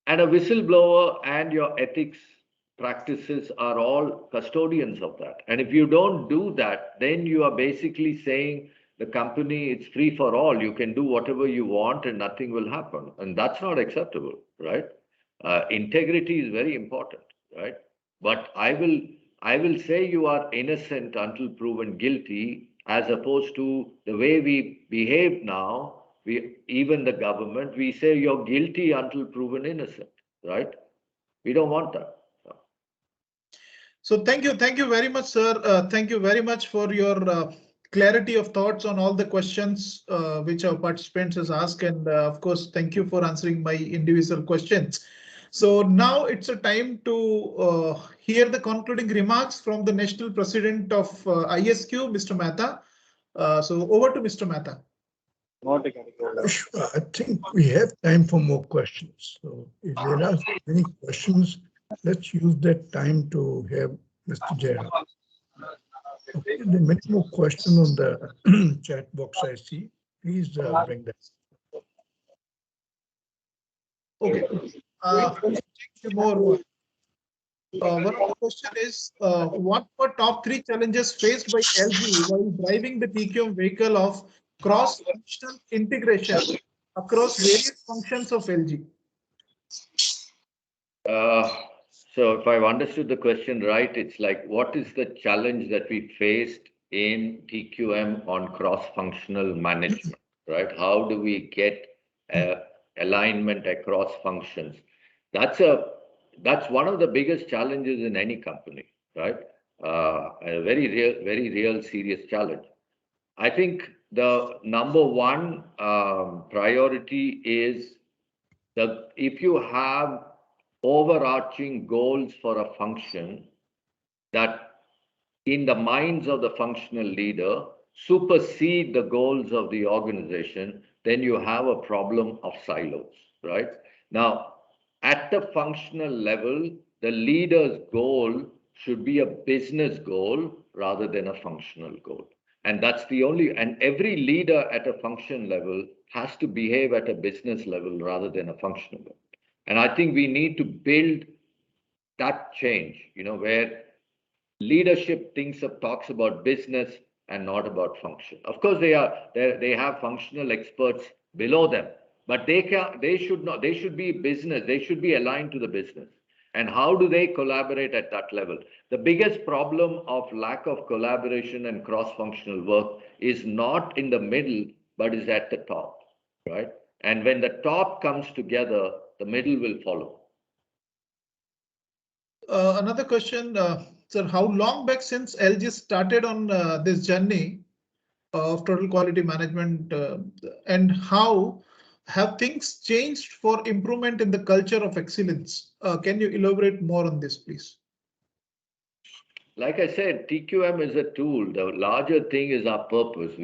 And a whistleblower and your ethics practices are all custodians of that. And if you don't do that, then you are basically saying the company, it's free for all. You can do whatever you want and nothing will happen. And that's not acceptable, right? Integrity is very important, right? But I will say you are innocent until proven guilty, as opposed to the way we behave now. Even the government, we say you're guilty until proven innocent, right? We don't want that. So thank you very much, sir. Thank you very much for your clarity of thoughts on all the questions which our participants has asked, and of course, thank you for answering my individual questions. So now it's a time to hear the concluding remarks from the National President of ISQ, Mr. Mehta. So over to Mr. Mehta. I think we have time for more questions. So if there are any questions, let's use that time to have Mr. Jairam. Okay, there are many more questions on the chat box I see. Please bring that. Okay. More. One of the question is, what were top 3 challenges faced by LG while driving the TQM vehicle of cross-functional integration across various functions of LG? So if I've understood the question right, it's like, what is the challenge that we faced in TQM on cross-functional management, right? How do we get alignment across functions? That's one of the biggest challenges in any company, right? A very real, serious challenge. I think the number one priority is that if you have overarching goals for a function that in the minds of the functional leader supersede the goals of the organization, then you have a problem of silos, right? Now, at the functional level, the leader's goal should be a business goal rather than a functional goal. And that's the only, and every leader at a function level has to behave at a business level rather than a functional level. And I think we need to build that change, where leadership talks about business and not about function. Of course, they have functional experts below them, but they should be business. They should be aligned to the business. And how do they collaborate at that level? The biggest problem of lack of collaboration and cross-functional work is not in the middle, but is at the top, right? And when the top comes together, the middle will follow. Another question, sir, how long back since LG started on this journey of total quality management, and how have things changed for improvement in the culture of excellence? Can you elaborate more on this, please? Like I said, TQM is a tool. The larger thing is our purpose.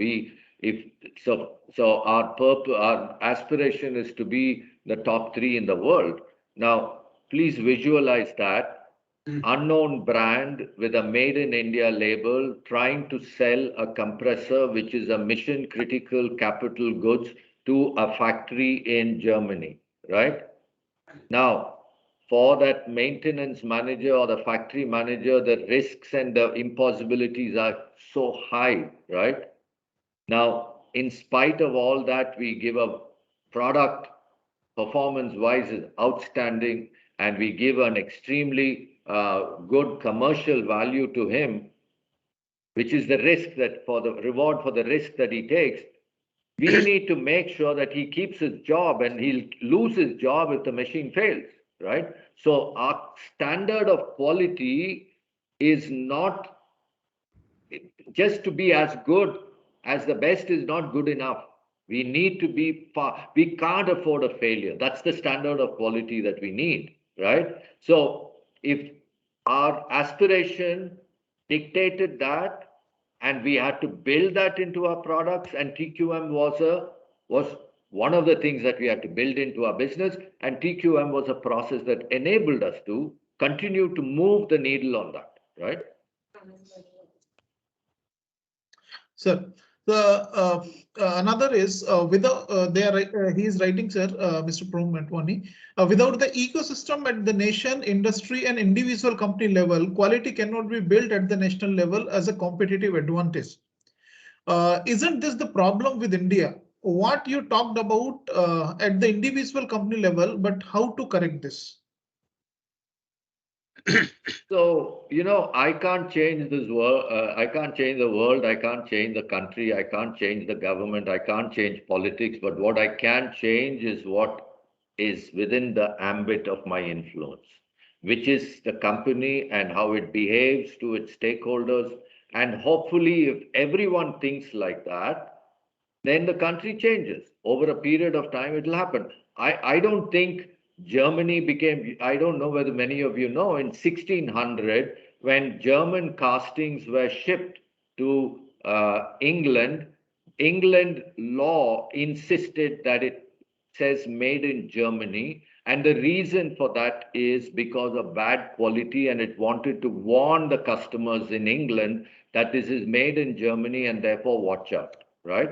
Our aspiration is to be the top 3 in the world. Now, please visualize that. Unknown brand with a made in India label trying to sell a compressor, which is a mission critical capital goods, to a factory in Germany, right? Now, for that maintenance manager or the factory manager, the risks and the impossibilities are so high, right? Now, in spite of all that, we give a product performance-wise is outstanding, and we give an extremely good commercial value to him, which is the risk that for the reward for the risk that he takes. We need to make sure that he keeps his job, and he'll lose his job if the machine fails, right? So our standard of quality is not just to be as good as the best is not good enough. We need to be far. We can't afford a failure. That's the standard of quality that we need, right? So if our aspiration dictated that, and we had to build that into our products, and TQM was one of the things that we had to build into our business, and TQM was a process that enabled us to continue to move the needle on that, right? Sir, another is he is writing, sir, Mr. Promantwani, without the ecosystem at the nation, industry, and individual company level, quality cannot be built at the national level as a competitive advantage. Isn't this the problem with India? What you talked about at the individual company level, but how to correct this? So, I can't change this world. I can't change the world. I can't change the country. I can't change the government. I can't change politics. But what I can change is what is within the ambit of my influence, which is the company and how it behaves to its stakeholders. And hopefully, if everyone thinks like that, then the country changes. Over a period of time, it will happen. I don't think Germany became, I don't know whether many of you know, in 1600, when German castings were shipped to England, England law insisted that it says made in Germany. And the reason for that is because of bad quality, and it wanted to warn the customers in England that this is made in Germany and therefore watch out, right?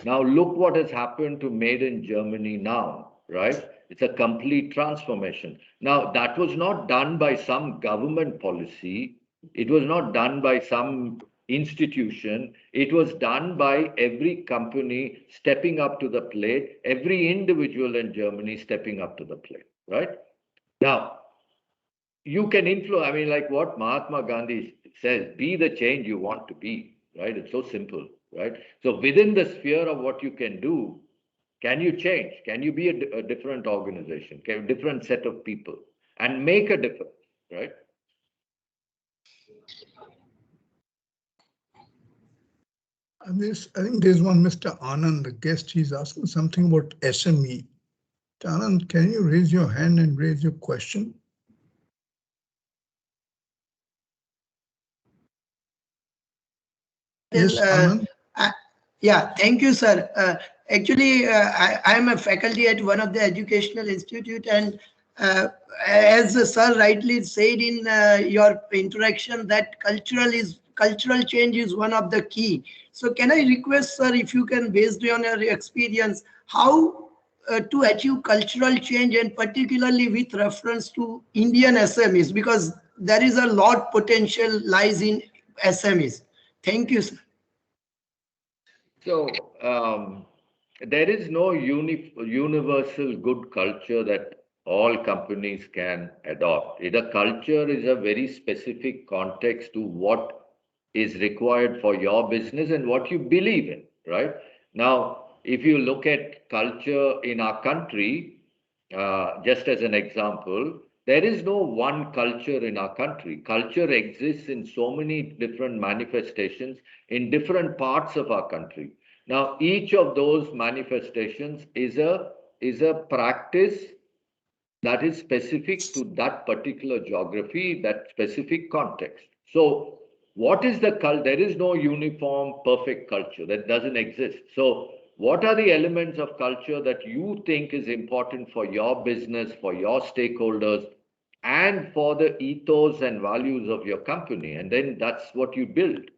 Now look what has happened to made in Germany now, right? It's a complete transformation. Now, that was not done by some government policy. It was not done by some institution. It was done by every company stepping up to the plate, every individual in Germany stepping up to the plate, right? Now, you can influence, I mean, like what Mahatma Gandhi says, be the change you want to be, right? It's so simple, right? So within the sphere of what you can do, can you change? Can you be a different organization, a different set of people and make a difference, right? I think there's one Mr. Anand, the guest, he's asking something about SME. Anand, can you raise your hand and raise your question? Yes, Anand. Yeah, thank you, sir. Actually, I am a faculty at one of the educational institute, and as the sir rightly said in your introduction, that cultural change is one of the key. So can I request, sir, if you can, based on your experience, how to achieve cultural change, and particularly with reference to Indian SMEs, because there is a lot potential lies in SMEs. Thank you, sir. So there is no universal good culture that all companies can adopt. The culture is a very specific context to what is required for your business and what you believe in, right? Now, if you look at culture in our country, just as an example, there is no one culture in our country. Culture exists in so many different manifestations in different parts of our country. Now, each of those manifestations is a practice that is specific to that particular geography, that specific context. So what is the culture? There is no uniform, perfect culture. That doesn't exist. So what are the elements of culture that you think is important for your business, for your stakeholders, and for the ethos and values of your company? And then that's what you build.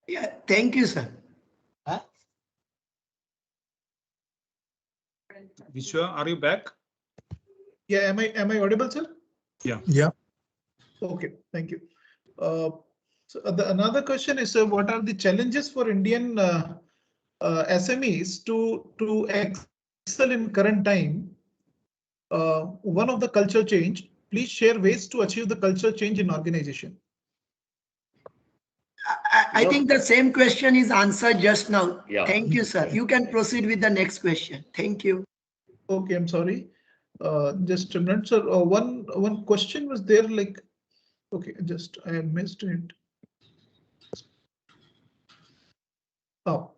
Yeah, thank you, sir. Vishwa, are you back? Yeah, am I audible, sir? Yeah. Yeah. Okay, thank you. So another question is, what are the challenges for Indian SMEs to excel in current time? One of the culture change. Please share ways to achieve the culture change in organization. I think the same question is answered just now. Yeah. Thank you, sir. You can proceed with the next question. Thank you. Okay, I'm sorry. Just a minute, sir. One question was there, like, okay, just I missed it.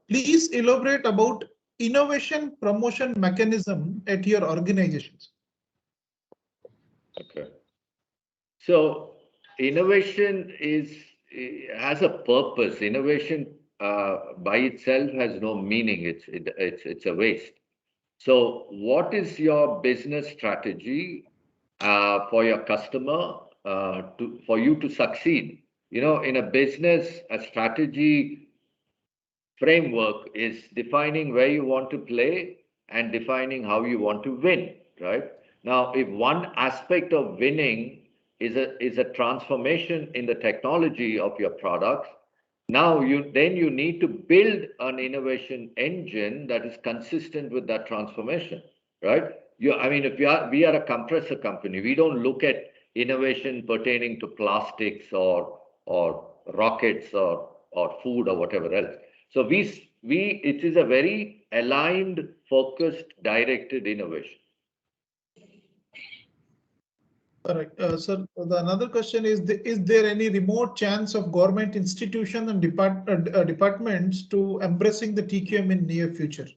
Please elaborate about innovation promotion mechanism at your organizations. Okay. So innovation has a purpose. Innovation by itself has no meaning. It's a waste. So what is your business strategy for your customer for you to succeed? You know, in a business, a strategy framework is defining where you want to play and defining how you want to win, right? Now, if one aspect of winning is a transformation in the technology of your products, now you need to build an innovation engine that is consistent with that transformation, right? I mean, if we are a compressor company, we don't look at innovation pertaining to plastics or rockets or food or whatever else. So it is a very aligned, focused, directed innovation. All right, sir. Another question is there any remote chance of government institutions and departments to embracing the TQM in near future?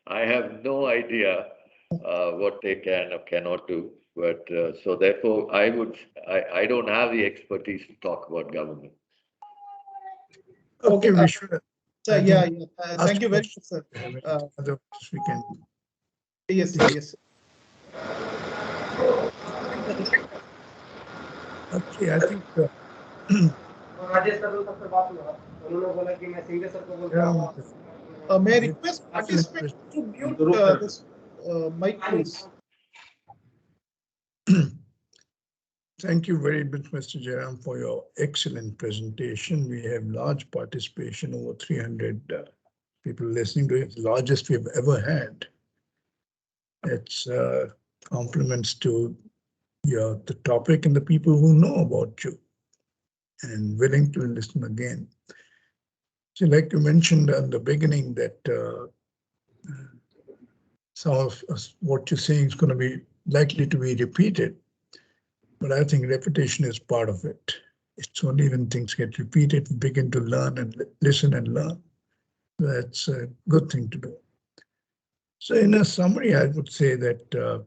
I have no idea what they can or cannot do, but so therefore I don't have the expertise to talk about government. Okay, Vishwa. Yeah. Thank you very much, sir. Otherwise we can. Yes. Okay, I think May I request participants to mute this mic, please? Thank you very much, Mr. Jairam, for your excellent presentation. We have large participation, over 300 people listening to it, the largest we've ever had. It's compliments to the topic and the people who know about you and willing to listen again. So like you mentioned in the beginning that some of what you're saying is going to be likely to be repeated. But I think repetition is part of it. It's only when things get repeated, we begin to learn and listen and learn. That's a good thing to do. So in a summary, I would say that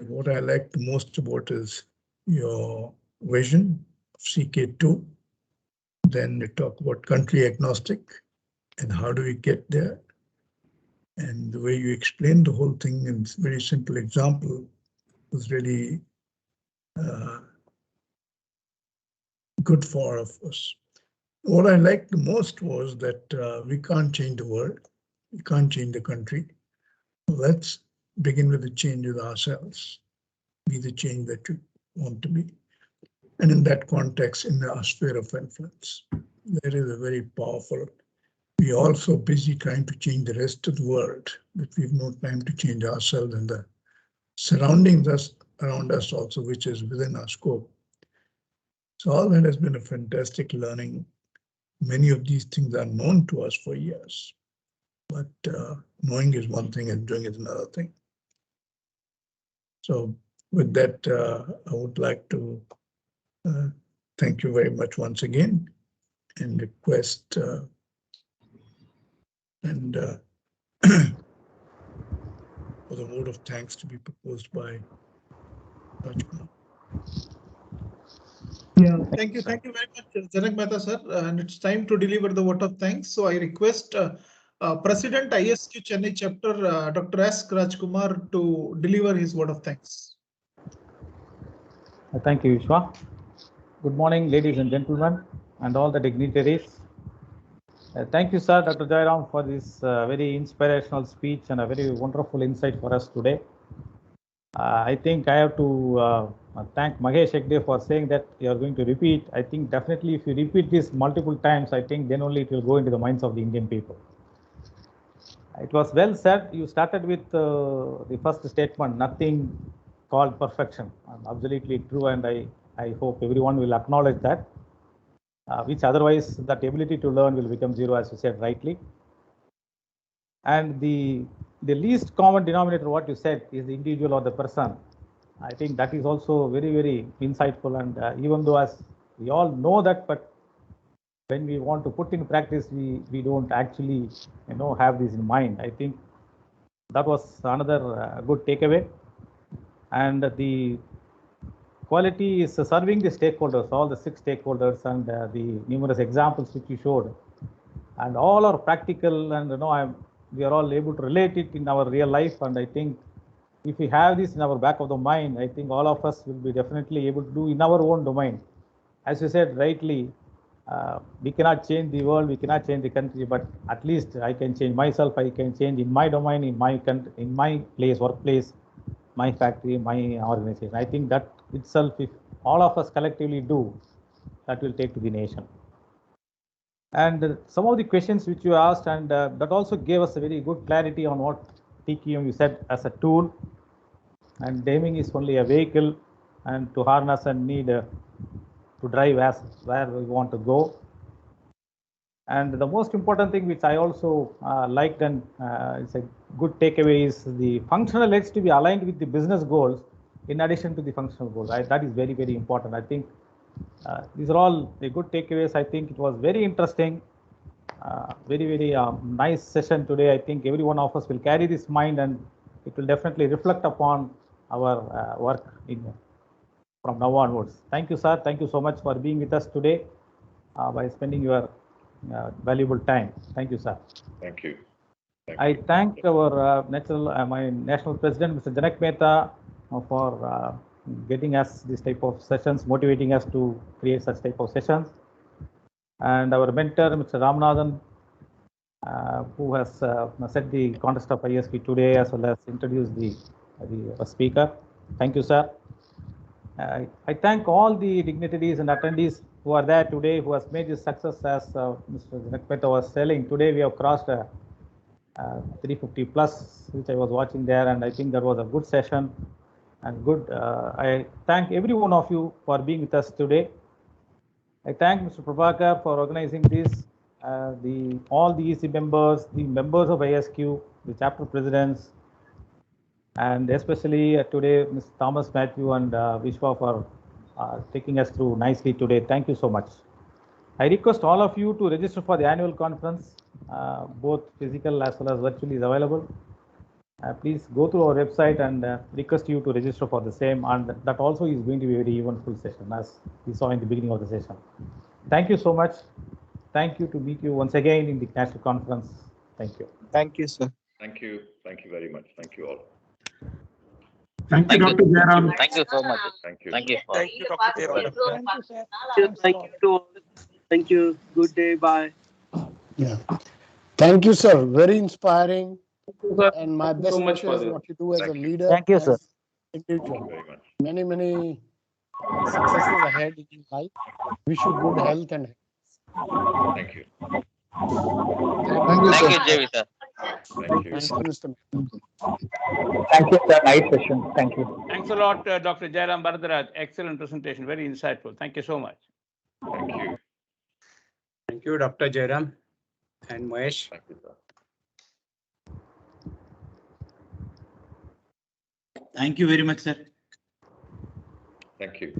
what I like the most about is your vision of CK2. Then you talk about country agnostic and how do we get there. And the way you explained the whole thing in a very simple example was really good for all of us. What I liked the most was that we can't change the world. We can't change the country. Let's begin with the change with ourselves. Be the change that you want to be. And in that context, in our sphere of influence, there is a very powerful. We're also busy trying to change the rest of the world, but we've no time to change ourselves and the surroundings us around us also, which is within our scope. So all that has been a fantastic learning. Many of these things are known to us for years, but knowing is one thing and doing is another thing. So with that, I would like to thank you very much once again and request for the vote of thanks to be proposed by Rajkumar. Yeah, thank you very much, Janak Mehta sir. And it's time to deliver the vote of thanks. So I request President ISQ Chennai chapter, Dr. S. Rajkumar, to deliver his vote of thanks. Thank you, Vishwa. Good morning, ladies and gentlemen, and all the dignitaries. Thank you, sir, Dr. Jairam, for this very inspirational speech and a very wonderful insight for us today. I think I have to thank Mahesh Hegde for saying that you are going to repeat. I think definitely if you repeat this multiple times, I think then only it will go into the minds of the Indian people. It was well said. You started with the first statement, nothing called perfection. Absolutely true, and I hope everyone will acknowledge that, which otherwise that ability to learn will become zero, as you said rightly. And the least common denominator, what you said, is the individual or the person. I think that is also very, very insightful. And even though as we all know that, but when we want to put in practice, we don't actually, have this in mind. I think that was another good takeaway. And the quality is serving the stakeholders, all the 6 stakeholders, and the numerous examples which you showed, and all are practical, and we are all able to relate it in our real life. And I think if we have this in our back of the mind, I think all of us will be definitely able to do in our own domain. As you said rightly, we cannot change the world, we cannot change the country, but at least I can change myself. I can change in my domain, in my country, in my place, workplace, my factory, my organization. I think that itself, if all of us collectively do, that will take to the nation. And some of the questions which you asked, and that also gave us a very good clarity on what TQM you said as a tool, and naming is only a vehicle, and to harness and need to drive as where we want to go. And the most important thing which I also liked, and it's a good takeaway, is the functional edge to be aligned with the business goals in addition to the functional goals. That is very, very important. I think these are all the good takeaways. I think it was very interesting, very, very nice session today. I think every one of us will carry this mind, and it will definitely reflect upon our work from now onwards. Thank you, sir. Thank you so much for being with us today by spending your valuable time. Thank you, sir. Thank you. I thank our my national president, Mr. Janak Mehta, for getting us this type of sessions, motivating us to create such type of sessions. and our mentor, Mr. Ramanathan, who has set the context of ISQ today, as well as introduced the speaker. Thank you, sir. I thank all the dignitaries and attendees who are there today, who has made this success. As Mr. Janakmeta was telling, today we have crossed 350 plus, which I was watching there, and I think that was a good session and good. I thank every one of you for being with us today. I thank Mr. Prabhakar for organizing this, all the EC members, the members of ISQ, the chapter presidents, and especially today, Mr. Thomas Matthew and Vishwa for taking us through nicely today. Thank you so much. I request all of you to register for the annual conference, both physical as well as virtually is available. Please go through our website and request you to register for the same, and that also is going to be a very eventful session, as we saw in the beginning of the session. Thank you so much. Thank you to meet you once again in the national conference. Thank you. Thank you, sir. Thank you. Thank you very much. Thank you all. Thank you, Dr. Jairam. Thank you so much. Thank you. Thank you. Thank you, Dr. Jairam. Thank you to all. Thank you. Good day. Bye. Yeah. Thank you, sir. Very inspiring. And my Thank you best so much for wishes this. what you do as a Thank you. leader. Thank you, sir. as individual. Thank you very much. Many, many successes ahead in your life. Wish you good health and Thank you. thank you, Thank sir. you, JV, sir. Thank you. Thank you, Mr. Thank you, sir. Nice session. Thank you. Thanks a lot, Dr. Jairam Bharadwaj. Excellent presentation. Very insightful. Thank you so much. Thank you. Thank you, Dr. Jairam and Mahesh. Thank you, sir. Thank you very much, sir. Thank you.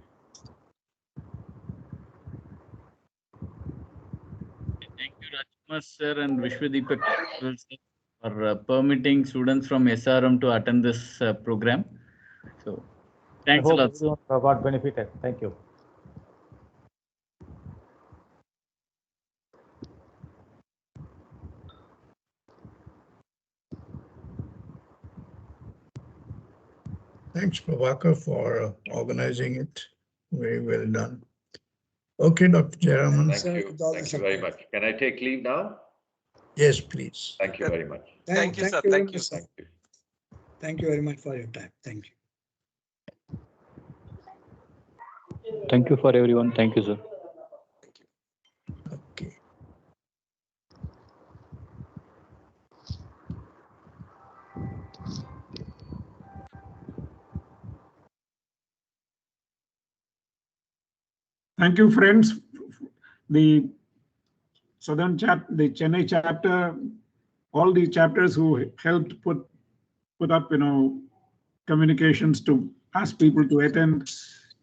Thank you, Rajkumar sir and Vishwadeepak for permitting students from SRM to attend this program. So, thanks a lot. Everyone got benefited. Thank you. Thanks, Prabhakar, for organizing it. Very well done. Okay, Dr. Jairam. Thank you. Thank you very much. Can I take leave now? Yes, please. Thank you very much. Thank you, sir. Thank you. Thank you. Thank you very much for your time. Thank you. Thank you for everyone. Thank you, sir. Okay. Thank you, friends. The Southern the Chennai chapter, all the chapters who helped put up, communications to ask people to attend,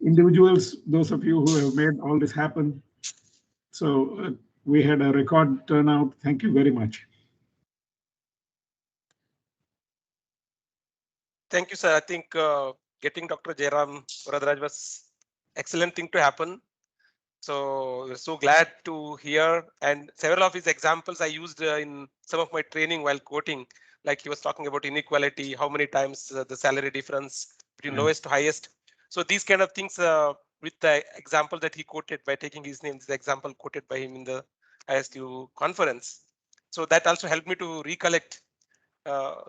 individuals, those of you who have made all this happen. So we had a record turnout. Thank you very much. Thank you, sir. I think getting Dr. Jairam Bharadwaj was excellent thing to happen. So we're so glad to hear, and several of his examples I used in some of my training while quoting, like he was talking about inequality, how many times the salary difference between lowest to highest. So these kind of things with the example that he quoted by taking his name, this example quoted by him in the ISQ conference. So that also helped me to recollect.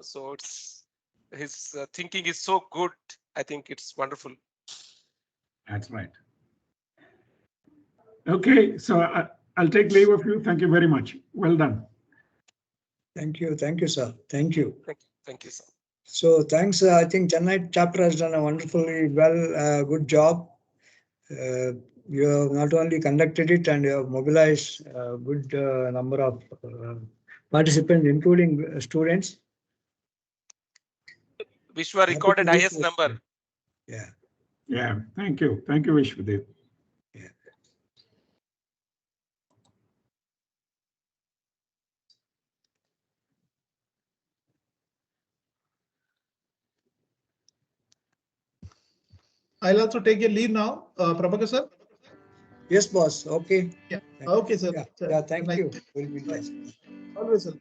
So it's his thinking is so good. I think it's wonderful. That's right. Okay, so I'll take leave of you. Thank you very much. Well done. Thank you, sir. Thank you. Thank you, sir. So thanks. I think Chennai chapter has done a wonderfully good job. You have not only conducted it, and you have mobilized a good number of participants, including students. Vishwa recorded highest number. Yeah. Yeah. Thank you. Thank you, Vishwadev. Yeah. I'll also take a leave now, Prabhakar sir. Yes, boss. Okay. Yeah. Okay, sir. Yeah. Thank you. We'll be nice. Always, sir.